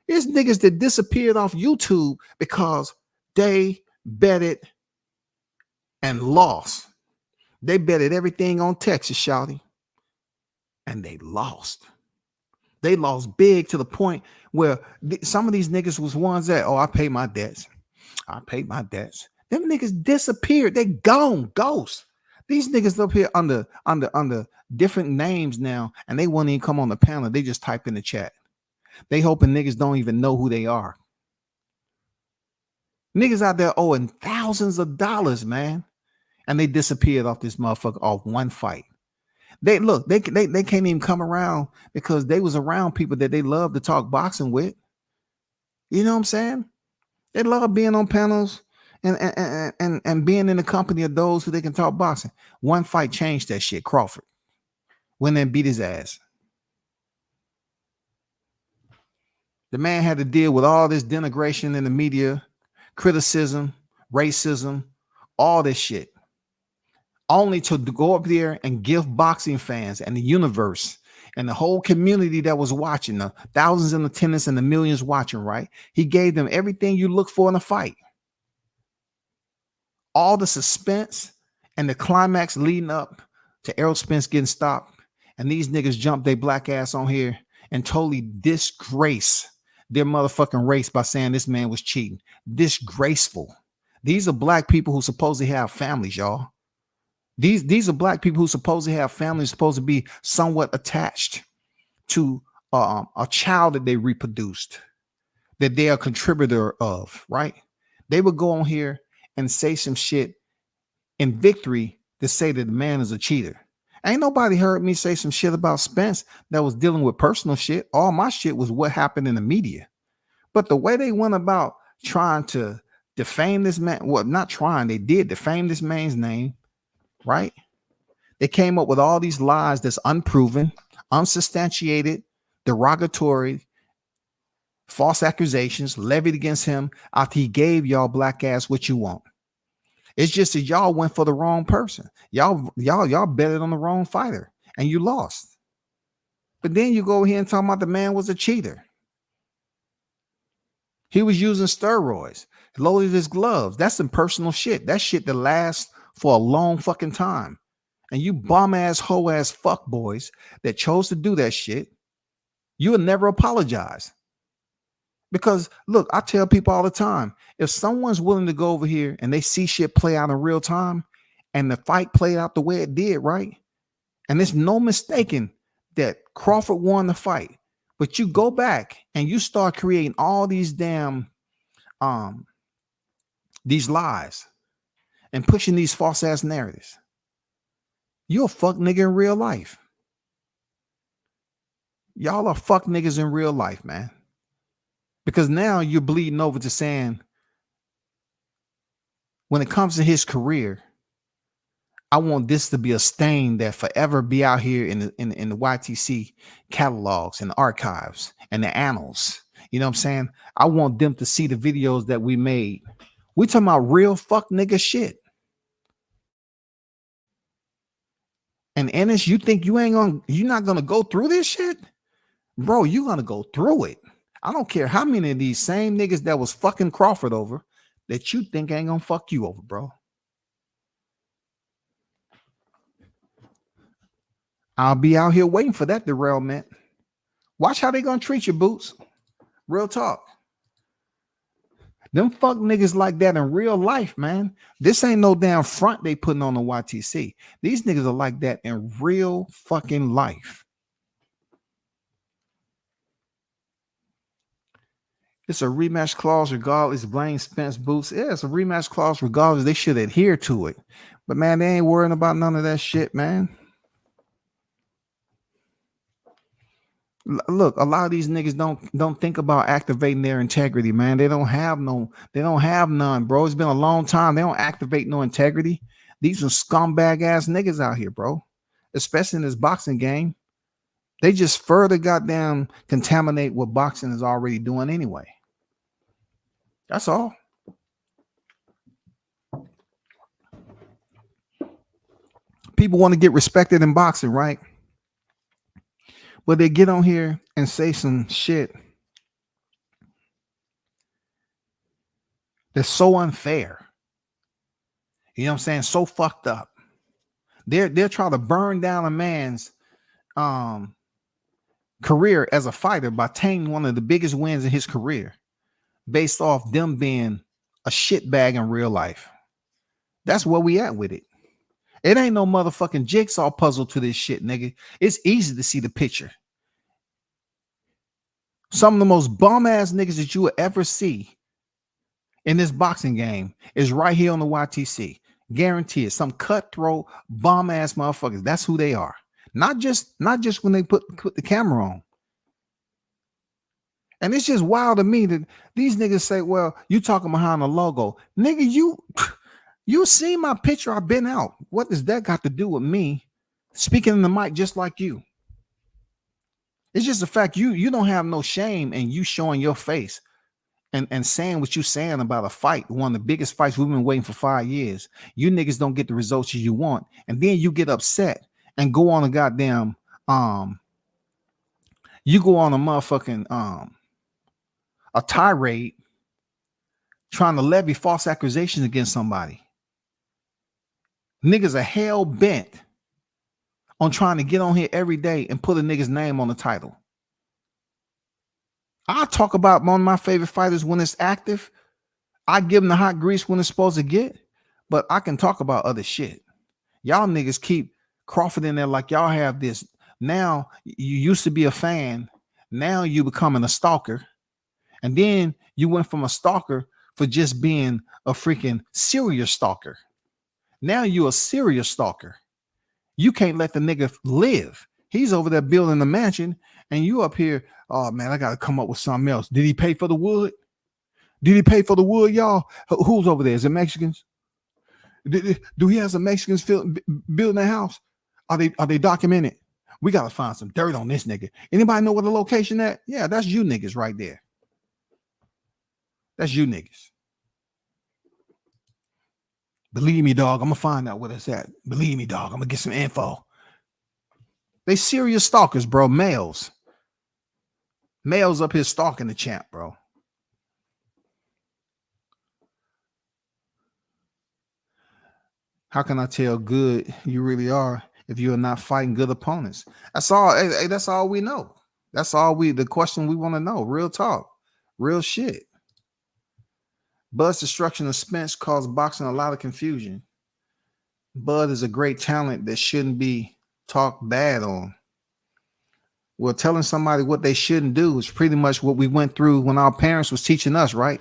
Speaker 2: There's niggas that disappeared off YouTube because they betted and lost. They betted everything on Texas, shawty, and they lost. They lost big to the point where some of these niggas was ones that, I paid my debts. I paid my debts. Them niggas disappeared. They gone, ghosts. These niggas up here under different names now, and they won't even come on the panel. They just type in the chat. They hoping niggas don't even know who they are. Niggas out there owing thousands of dollars, man. And they disappeared off this motherfucker off one fight. They can't even come around because they was around people that they love to talk boxing with. You know what I'm saying? They love being on panels and being in the company of those who they can talk boxing. One fight changed that shit. Crawford went and beat his ass. The man had to deal with all this denigration in the media, criticism, racism, all this shit, only to go up there and give boxing fans and the universe and the whole community that was watching, the thousands in attendance and the millions watching, right? He gave them everything you look for in a fight. All the suspense and the climax leading up to Errol Spence getting stopped. And these niggas jumped their black ass on here and totally disgrace their motherfucking race by saying this man was cheating. Disgraceful. These are black people who supposedly have families, y'all. These are black people who supposedly have families, supposed to be somewhat attached to a child that they reproduced, that they are a contributor of, right? They would go on here and say some shit in victory to say that the man is a cheater. Ain't nobody heard me say some shit about Spence that was dealing with personal shit. All my shit was what happened in the media. But the way they went about trying to defame this man, well, not trying, they did defame this man's name, right? They came up with all these lies that's unproven, unsubstantiated, derogatory, false accusations levied against him after he gave y'all black ass what you want. It's just that y'all went for the wrong person. Y'all betted on the wrong fighter and you lost. But then you go here and talk about the man was a cheater. He was using steroids, loaded his gloves. That's some personal shit. That shit that lasts for a long fucking time. And you bum ass, hoe ass fuck boys that chose to do that shit, you will never apologize. Because look, I tell people all the time, if someone's willing to go over here and they see shit play out in real time and the fight played out the way it did, right? And there's no mistaking that Crawford won the fight, but you go back and you start creating all these damn these lies and pushing these false ass narratives. You're a fuck nigga in real life. Y'all are fuck niggas in real life, man. Because now you're bleeding over to saying, when it comes to his career, I want this to be a stain that forever be out here in the YTC catalogs and the archives and the annals. You know what I'm saying? I want them to see the videos that we made. We talking about real fuck nigga shit. And Ennis, you think you're not gonna go through this shit? Bro, you're gonna go through it. I don't care how many of these same niggas that was fucking Crawford over that you think ain't gonna fuck you over, bro. I'll be out here waiting for that derailment. Watch how they gonna treat you, Boots. Real talk. Them fuck niggas like that in real life, man. This ain't no damn front they putting on the YTC. These niggas are like that in real fucking life. It's a rematch clause regardless. Blaine Spence Boots. Yeah, it's a rematch clause regardless. They should adhere to it. But man, they ain't worrying about none of that shit, man. Look, a lot of these niggas don't think about activating their integrity, man. They don't have none, bro. It's been a long time. They don't activate no integrity. These are scumbag ass niggas out here, bro. Especially in this boxing game. They just further goddamn contaminate what boxing is already doing anyway. That's all. People want to get respected in boxing, right? But they get on here and say some shit that's so unfair. You know what I'm saying? So fucked up. They're trying to burn down a man's career as a fighter by taking one of the biggest wins in his career based off them being a shitbag in real life. That's where we at with it. It ain't no motherfucking jigsaw puzzle to this shit, nigga. It's easy to see the picture. Some of the most bum ass niggas that you will ever see in this boxing game is right here on the YTC. Guarantee it. Some cutthroat bum ass motherfuckers. That's who they are. Not just when they put the camera on. And it's just wild to me that these niggas say, well, you talking behind the logo. Nigga, you see my picture. I've been out. What does that got to do with me speaking in the mic just like you? It's just the fact you don't have no shame and you showing your face and saying what you saying about a fight, one of the biggest fights we've been waiting for 5 years. You niggas don't get the results you want. And then you get upset and go on a goddamn, you go on a motherfucking, a tirade trying to levy false accusations against somebody. Niggas are hell bent on trying to get on here every day and put a nigga's name on the title. I talk about one of my favorite fighters when it's active. I give them the hot grease when it's supposed to get, but I can talk about other shit. Y'all niggas keep Crawford in there like y'all have this. Now you used to be a fan. Now you becoming a stalker. And then you went from a stalker for just being a freaking serious stalker. Now you a serious stalker. You can't let the nigga live. He's over there building a mansion and you up here, oh man, I got to come up with something else. Did he pay for the wood? Did he pay for the wood, y'all? Who's over there? Is it Mexicans? Do he have some Mexicans building a house? Are they documented? We got to find some dirt on this nigga. Anybody know where the location at? Yeah, that's you niggas right there. That's you niggas. Believe me, dog. I'm going to find out where it's at. Believe me, dog. I'm going to get some info. They serious stalkers, bro. Males. Males up here stalking the champ, bro. How can I tell good you really are if you are not fighting good opponents? That's all. Hey, that's all we know. That's all the question we want to know. Real talk. Real shit. Bud's destruction of Spence caused boxing a lot of confusion. Bud is a great talent that shouldn't be talked bad on. Well, telling somebody what they shouldn't do is pretty much what we went through when our parents was teaching us, right?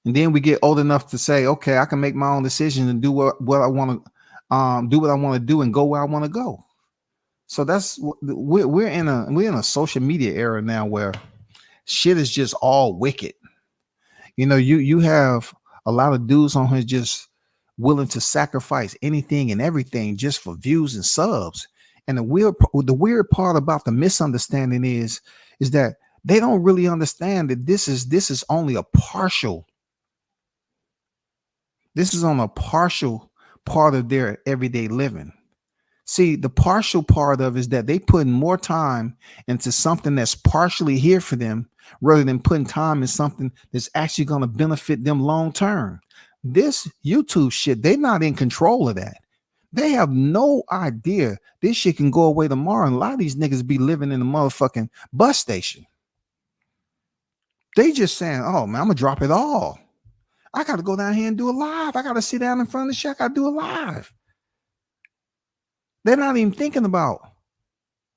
Speaker 2: And then we get old enough to say, okay, I can make my own decision and do what I want to do what I want to do and go where I want to go. So that's we're in a social media era now where shit is just all wicked. You know, you have a lot of dudes on here just willing to sacrifice anything and everything just for views and subs. And the weird part about the misunderstanding is that they don't really understand that this is only a partial. This is on a partial part of their everyday living. See, the partial part of it is that they put more time into something that's partially here for them rather than putting time in something that's actually going to benefit them long term. This YouTube shit, they're not in control of that. They have no idea this shit can go away tomorrow. And a lot of these niggas be living in the motherfucking bus station. They just saying, oh man, I'm gonna drop it all. I gotta go down here and do a live. I gotta sit down in front of the shit. I gotta do a live. They're not even thinking about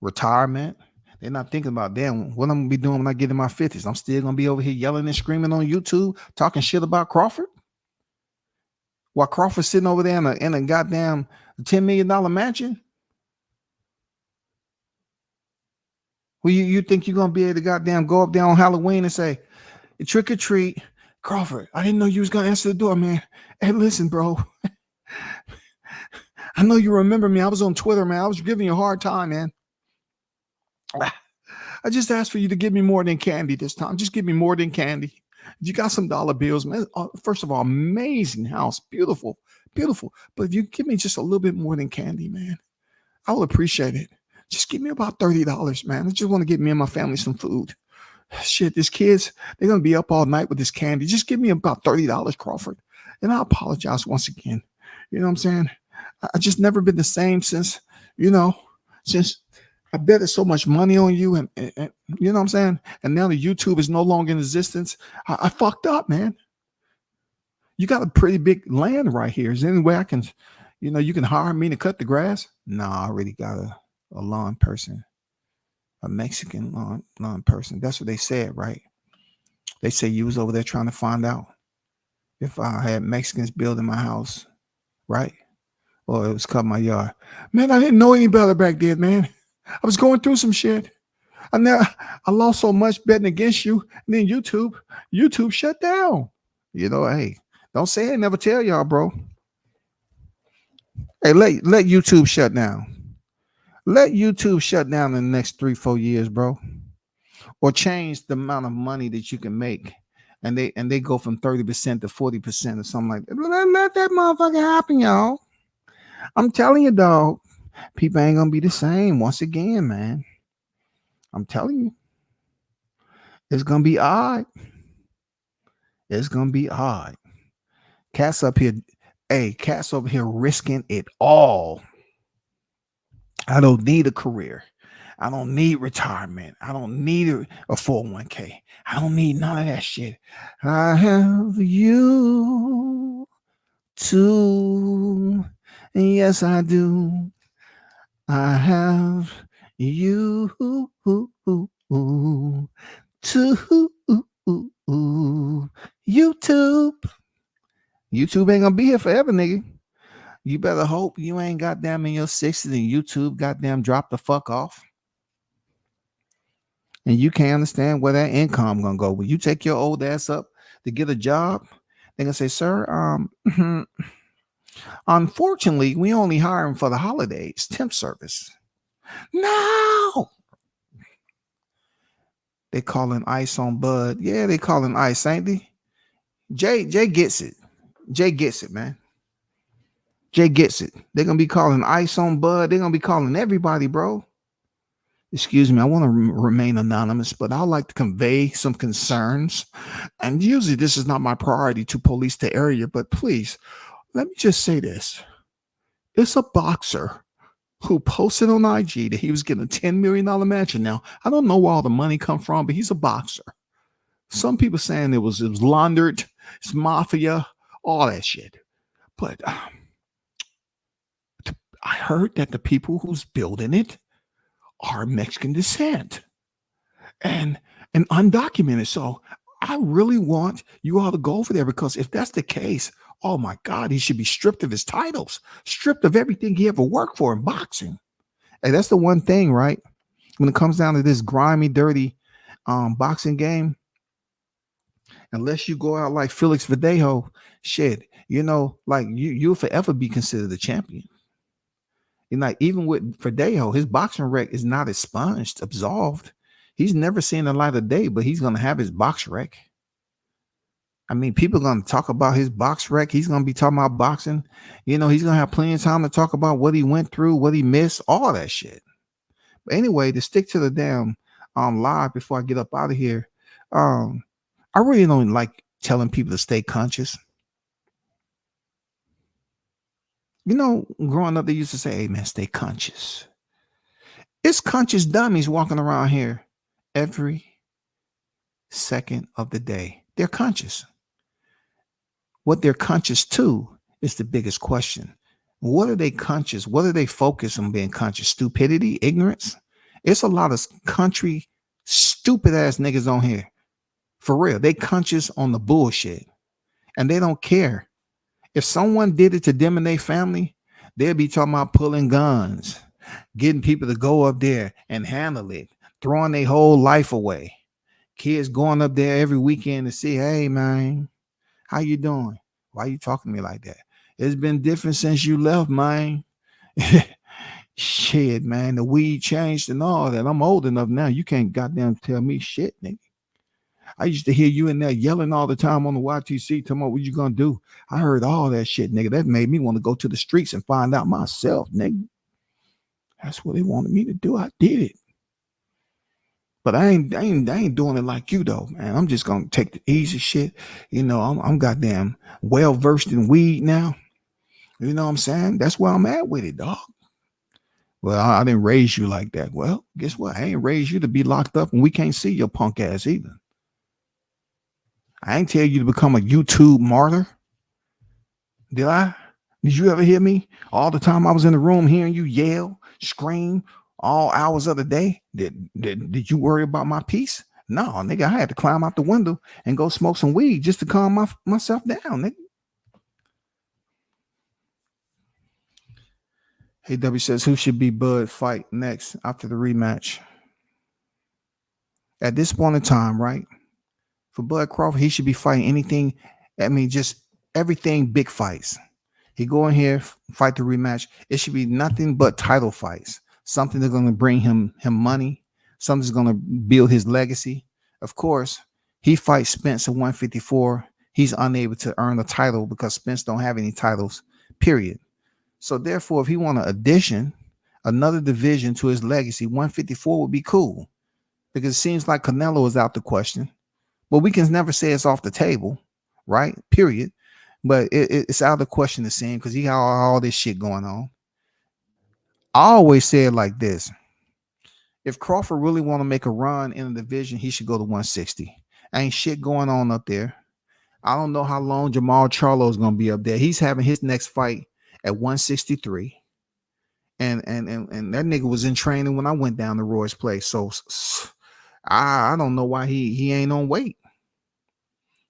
Speaker 2: retirement. They're not thinking about, damn, what I'm gonna be doing when I get in my 50s. I'm still gonna be over here yelling and screaming on YouTube, talking shit about Crawford. While Crawford's sitting over there in a goddamn $10 million mansion. Well, you think you're gonna be able to goddamn go up there on Halloween and say, trick or treat, Crawford, I didn't know you was gonna answer the door, man. Hey, listen, bro. I know you remember me. I was on Twitter, man. I was giving you a hard time, man. I just asked for you to give me more than candy this time. Just give me more than candy. You got some dollar bills, man. First of all, amazing house. Beautiful, beautiful. But if you give me just a little bit more than candy, man, I will appreciate it. Just give me about $30, man. I just want to get me and my family some food. Shit, these kids, they're going to be up all night with this candy. Just give me about $30, Crawford. And I apologize once again. You know what I'm saying? I just never been the same since I betted so much money on you and you know what I'm saying? And now the YouTube is no longer in existence. I fucked up, man. You got a pretty big land right here. Is there any way I can, you can hire me to cut the grass? No, I already got a lawn person, a Mexican lawn person. That's what they said, right? They say you was over there trying to find out if I had Mexicans building my house, right? Or it was cutting my yard. Man, I didn't know any better back then, man. I was going through some shit. I lost so much betting against you. And then YouTube shut down. Hey, don't say I never tell y'all, bro. Hey, let YouTube shut down. Let YouTube shut down in the next 3-4 years, bro. Or change the amount of money that you can make. And they go from 30% to 40% or something like that. Let that motherfucker happen, y'all. I'm telling you, dog. People ain't gonna be the same once again, man. I'm telling you. It's gonna be odd. It's gonna be odd. Cats up here, cats over here risking it all. I don't need a career. I don't need retirement. I don't need a 401k. I don't need none of that shit. I have you too. Yes, I do. I have you too. YouTube ain't gonna be here forever, nigga. You better hope you ain't goddamn in your 60s and YouTube goddamn drop the fuck off. And you can't understand where that income gonna go. When you take your old ass up to get a job, they're gonna say, sir, unfortunately, we only hire him for the holidays, temp service. No. They calling ice on Bud. Yeah, they calling ice, ain't they? Jay gets it. Jay gets it, man. Jay gets it. They're going to be calling ice on Bud. They're going to be calling everybody, bro. Excuse me, I want to remain anonymous, but I'd like to convey some concerns. And usually this is not my priority to police the area, but please, let me just say this. It's a boxer who posted on IG that he was getting a $10 million mansion. Now, I don't know where all the money come from, but he's a boxer. Some people saying it was laundered, it's mafia, all that shit. But I heard that the people who's building it are Mexican descent and undocumented. So I really want you all to go over there, because if that's the case, oh my God, he should be stripped of his titles, stripped of everything he ever worked for in boxing. And that's the one thing, right? When it comes down to this grimy, dirty boxing game, unless you go out like Felix Verdejo, shit, like you'll forever be considered a champion. And like even with Verdejo, his boxing rec is not expunged, absolved. He's never seen the light of day, but he's gonna have his box rec. I mean, people are going to talk about his box rec. He's going to be talking about boxing. He's going to have plenty of time to talk about what he went through, what he missed, all that shit. But anyway, to stick to the damn live before I get up out of here, I really don't like telling people to stay conscious. You know, growing up, they used to say, hey, man, stay conscious. It's conscious dummies walking around here every second of the day. They're conscious. What they're conscious to is the biggest question. What are they conscious? What are they focused on being conscious? Stupidity, ignorance? It's a lot of country, stupid ass niggas on here. For real. They conscious on the bullshit. And they don't care. If someone did it to them and their family, they'll be talking about pulling guns, getting people to go up there and handle it, throwing their whole life away. Kids going up there every weekend to see, hey, man, how you doing? Why you talking to me like that? It's been different since you left, man. Shit, man, the weed changed and all that. I'm old enough now. You can't goddamn tell me shit, nigga. I used to hear you in there yelling all the time on the YTC, talking about what you gonna do. I heard all that shit, nigga. That made me want to go to the streets and find out myself, nigga. That's what they wanted me to do. I did it. But I ain't doing it like you though, man. I'm just gonna take the easy shit. You know, I'm goddamn well versed in weed now. You know what I'm saying? That's where I'm at with it, dog. Well, I didn't raise you like that. Well, guess what? I ain't raised you to be locked up, and we can't see your punk ass either. I ain't tell you to become a YouTube martyr. Did I? Did you ever hear me? All the time I was in the room hearing you yell, scream, all hours of the day. Did you worry about my peace? No, nigga, I had to climb out the window and go smoke some weed just to calm myself down, nigga. Hey, W says, who should be Bud fight next after the rematch? At this point in time, right? For Bud Crawford, he should be fighting anything. I mean, just everything big fights. He go in here, fight the rematch. It should be nothing but title fights. Something that's going to bring him money. Something that's going to build his legacy. Of course, he fights Spence at 154. He's unable to earn a title because Spence don't have any titles, period. So therefore, if he want to addition, another division to his legacy, 154 would be cool. Because it seems like Canelo is out the question. But we can never say it's off the table, right? Period. But it's out of the question the same because he got all this shit going on. I always say it like this. If Crawford really want to make a run in the division, he should go to 160. Ain't shit going on up there. I don't know how long Jamal Charlo is going to be up there. He's having his next fight at 163. And that nigga was in training when I went down to Roy's place. So I don't know why he ain't on weight.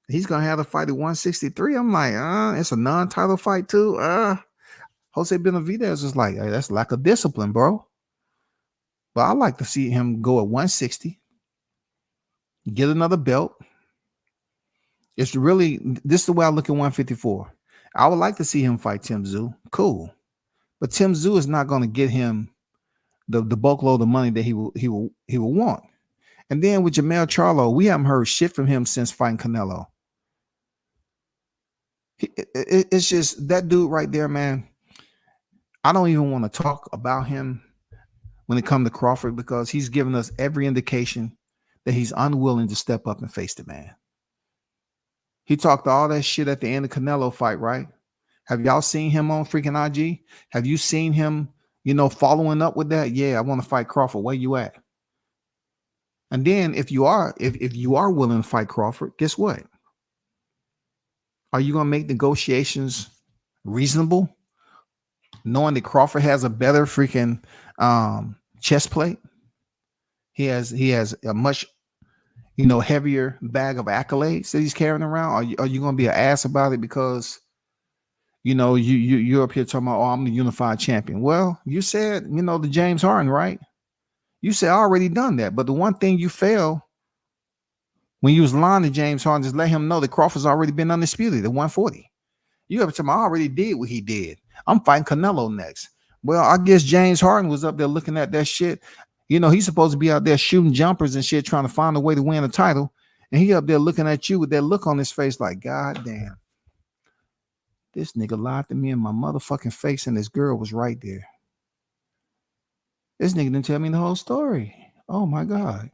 Speaker 2: He's gonna have to fight at 163. I'm like, it's a non-title fight too. Jose Benavidez is like, hey, that's lack of discipline, bro. But I like to see him go at 160, get another belt. It's really this is the way I look at 154. I would like to see him fight Tim Tszyu. Cool. But Tim Tszyu is not going to get him the bulk load of money that he will want. And then with Jamel Charlo, we haven't heard shit from him since fighting Canelo. It's just that dude right there, man. I don't even want to talk about him when it comes to Crawford because he's given us every indication that he's unwilling to step up and face the man. He talked all that shit at the end of Canelo fight, right? Have y'all seen him on freaking IG? Have you seen him, following up with that? Yeah, I want to fight Crawford. Where you at? And then if you are willing to fight Crawford, guess what? Are you going to make negotiations reasonable? Knowing that Crawford has a better freaking chest plate. He has a much, heavier bag of accolades that he's carrying around. Are you going to be an ass about it because, you're up here talking about, I'm the unified champion. Well, you said, the James Harden, right? You said I already done that. But the one thing you failed when you was lying to James Harden, just let him know that Crawford's already been undisputed at 140. You ever tell me I already did what he did. I'm fighting Canelo next. Well, I guess James Harden was up there looking at that shit. He's supposed to be out there shooting jumpers and shit, trying to find a way to win a title. And he up there looking at you with that look on his face like, God damn. This nigga lied to me in my motherfucking face and this girl was right there. This nigga didn't tell me the whole story. Oh, my God.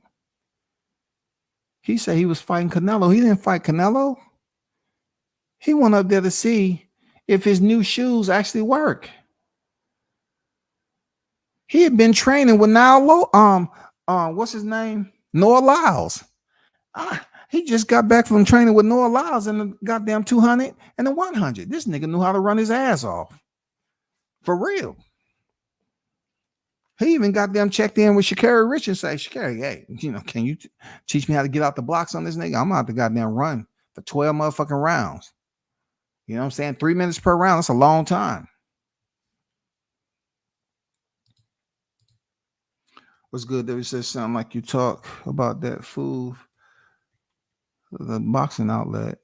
Speaker 2: He said he was fighting Canelo. He didn't fight Canelo. He went up there to see if his new shoes actually work. He had been training with what's his name? Noah Lyles. He just got back from training with Noah Lyles in the goddamn 200 and the 100. This nigga knew how to run his ass off. For real. He even got them checked in with Sha'Carri Rich and say, Sha'Carri, hey, can you teach me how to get out the blocks on this nigga? I'm out to goddamn run for 12 motherfucking rounds. You know what I'm saying? 3 minutes per round. That's a long time. What's good? There says something like you talk about that food, the boxing outlet.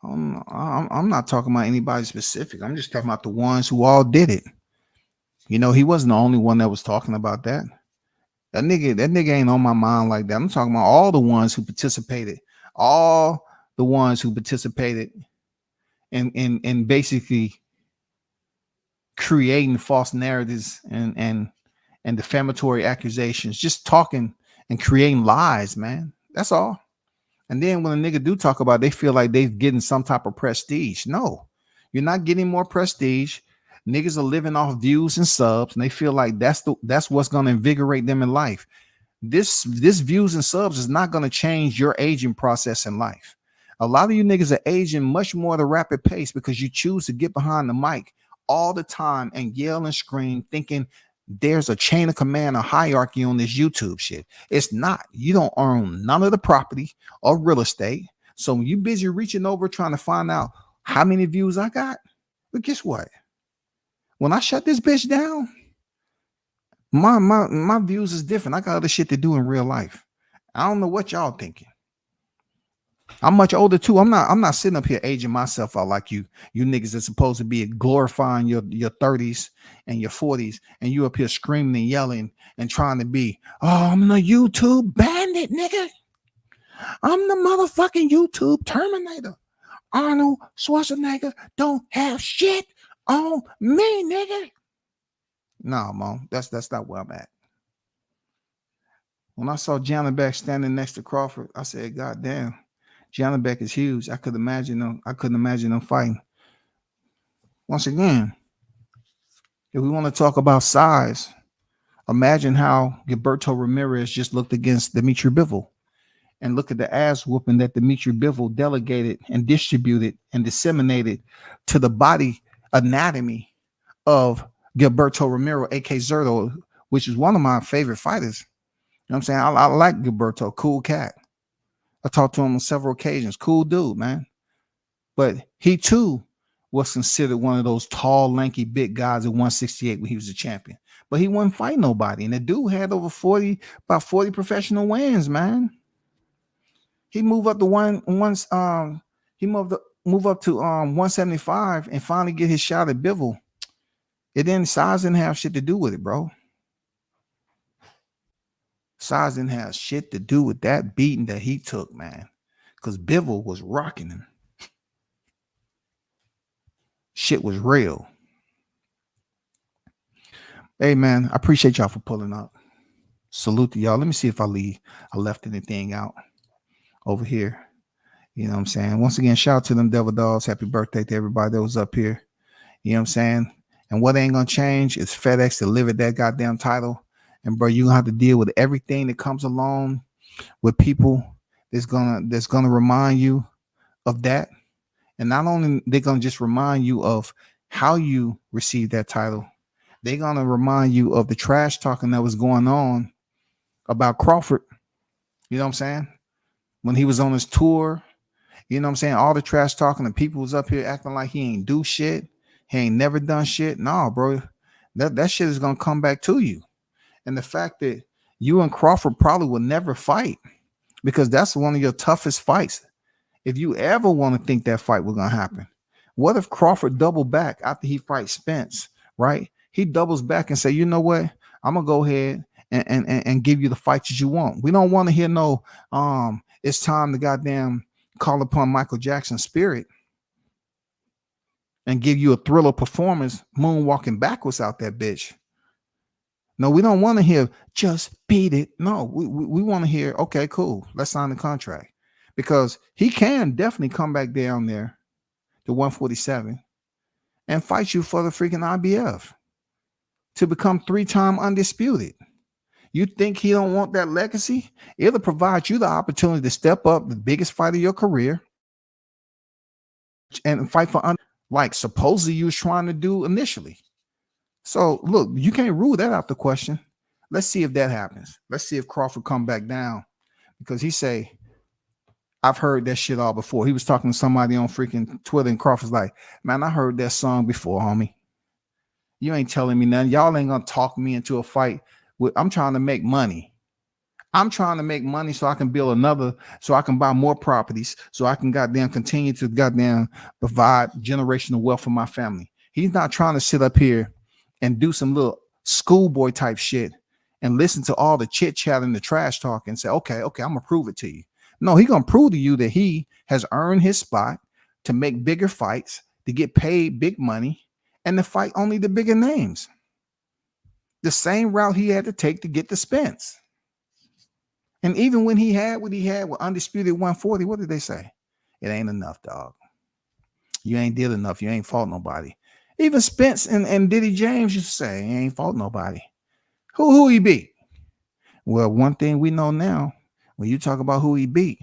Speaker 2: I'm not talking about anybody specific. I'm just talking about the ones who all did it. He wasn't the only one that was talking about that. That nigga ain't on my mind like that. I'm talking about all the ones who participated. All the ones who participated in basically creating false narratives and defamatory accusations, just talking and creating lies, man. That's all. And then when a nigga do talk about it, they feel like they're getting some type of prestige. No, you're not getting more prestige. Niggas are living off views and subs, and they feel like that's what's going to invigorate them in life. This views and subs is not going to change your aging process in life. A lot of you niggas are aging much more at a rapid pace because you choose to get behind the mic all the time and yell and scream, thinking there's a chain of command or hierarchy on this YouTube shit. It's not. You don't own none of the property or real estate. So when you busy reaching over trying to find out how many views I got, but guess what? When I shut this bitch down, my views is different. I got other shit to do in real life. I don't know what y'all thinking. I'm much older too. I'm not sitting up here aging myself out like you niggas are supposed to be glorifying your 30s and your 40s, and you up here screaming and yelling and trying to be, oh, I'm the YouTube bandit, nigga. I'm the motherfucking YouTube Terminator. Arnold Schwarzenegger don't have shit on me, nigga. No, Mom, that's not where I'm at. When I saw Jaron Beck standing next to Crawford, I said, God damn, Jaron Beck is huge. I couldn't imagine them fighting. Once again, if we want to talk about size, imagine how Gilberto Ramirez just looked against Dimitri Bivol, and look at the ass whooping that Dimitri Bivol delegated and distributed and disseminated to the body anatomy of Gilberto Ramiro, aka Zerto, which is one of my favorite fighters. You know what I'm saying? I like Gilberto, cool cat. I talked to him on several occasions. Cool dude, man. But he too was considered one of those tall, lanky, big guys at 168 when he was a champion. But he wouldn't fight nobody. And the dude had over 40 professional wins, man. He moved up to move up to 175 and finally get his shot at Bivol. Size didn't have shit to do with it, bro. Size didn't have shit to do with that beating that he took, man. Because Bivol was rocking him. Shit was real. Hey, man, I appreciate y'all for pulling up. Salute to y'all. Let me see if I left anything out over here. You know what I'm saying? Once again, shout out to them Devil Dogs. Happy birthday to everybody that was up here. You know what I'm saying? And what ain't gonna change is FedEx delivered that goddamn title. And bro, you're gonna have to deal with everything that comes along with people that's gonna remind you of that. And not only they're gonna just remind you of how you received that title, they're gonna remind you of the trash talking that was going on about Crawford. You know what I'm saying? When he was on his tour, you know what I'm saying? All the trash talking and people was up here acting like he ain't do shit. He ain't never done shit. No, bro. That shit is gonna come back to you. And the fact that you and Crawford probably will never fight, because that's one of your toughest fights. If you ever want to think that fight was gonna happen, what if Crawford doubled back after he fights Spence, right? He doubles back and say, you know what? I'm gonna go ahead and give you the fight that you want. We don't want to hear no it's time to goddamn call upon Michael Jackson's spirit and give you a thriller performance moonwalking backwards out that bitch. No, we don't want to hear just beat it. No, we want to hear, okay, cool, let's sign the contract. Because he can definitely come back down there to 147. and fight you for the freaking IBF to become 3-time undisputed. You think he don't want that legacy? It'll provide you the opportunity to step up the biggest fight of your career and fight for like supposedly you was trying to do initially. So look, you can't rule that out the question. Let's see if that happens. Let's see if Crawford come back down, because he say, I've heard that shit all before. He was talking to somebody on freaking Twitter, and Crawford's like, man, I heard that song before, homie. You ain't telling me nothing. Y'all ain't gonna talk me into a fight. I'm trying to make money. I'm trying to make money so I can build another, so I can buy more properties, so I can goddamn continue to goddamn provide generational wealth for my family. He's not trying to sit up here and do some little schoolboy type shit and listen to all the chit chat and the trash talk and say, okay, I'm gonna prove it to you. No, he's gonna prove to you that he has earned his spot to make bigger fights, to get paid big money, and to fight only the bigger names. The same route he had to take to get the Spence. And even when he had what he had with undisputed 140, what did they say? It ain't enough, dog. You ain't did enough. You ain't fought nobody. Even Spence and Diddy James used to say, he ain't fought nobody. Who he beat? Well, one thing we know now, when you talk about who he beat,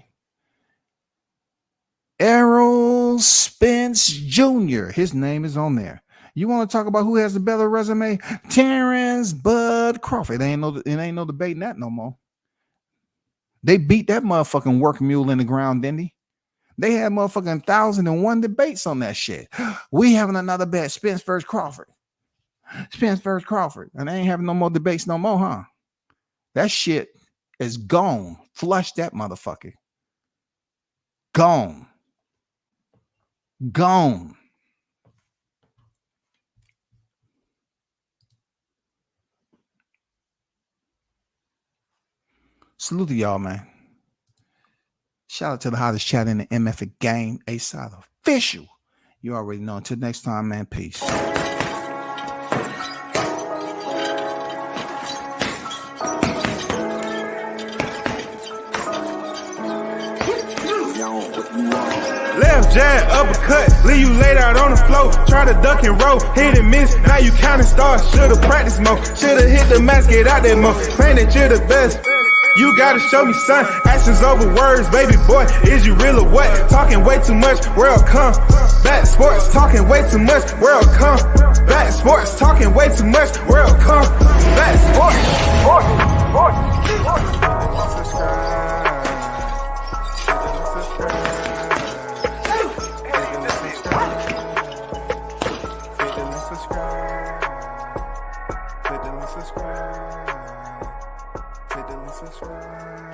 Speaker 2: Errol Spence Jr., his name is on there. You want to talk about who has the better resume? Terrence Bud Crawford. It ain't no debating that no more. They beat that motherfucking work mule in the ground, didn't they? They had motherfucking 1,001 debates on that shit. We having another bet, Spence versus Crawford. Spence versus Crawford. And they ain't having no more debates no more, huh? That shit is gone. Flush that motherfucker. Gone. Gone. Salute to y'all, man. Shout out to the hottest chat in the MF game, A-Side Official. You already know. Until next time, man. Peace.
Speaker 1: Left jab, uppercut, leave you laid out on the floor. Try to duck and roll, hit and miss. Now you counting stars. Should've practiced more. Should've hit the mask, get out there more. Claim that you're the best. You gotta show me, son. Actions over words, baby boy. Is you real or what? Talking way too much, world come. Back sports, talking way too much, world come. Back sports, talking way too much, world come. Back sports. Subscribe.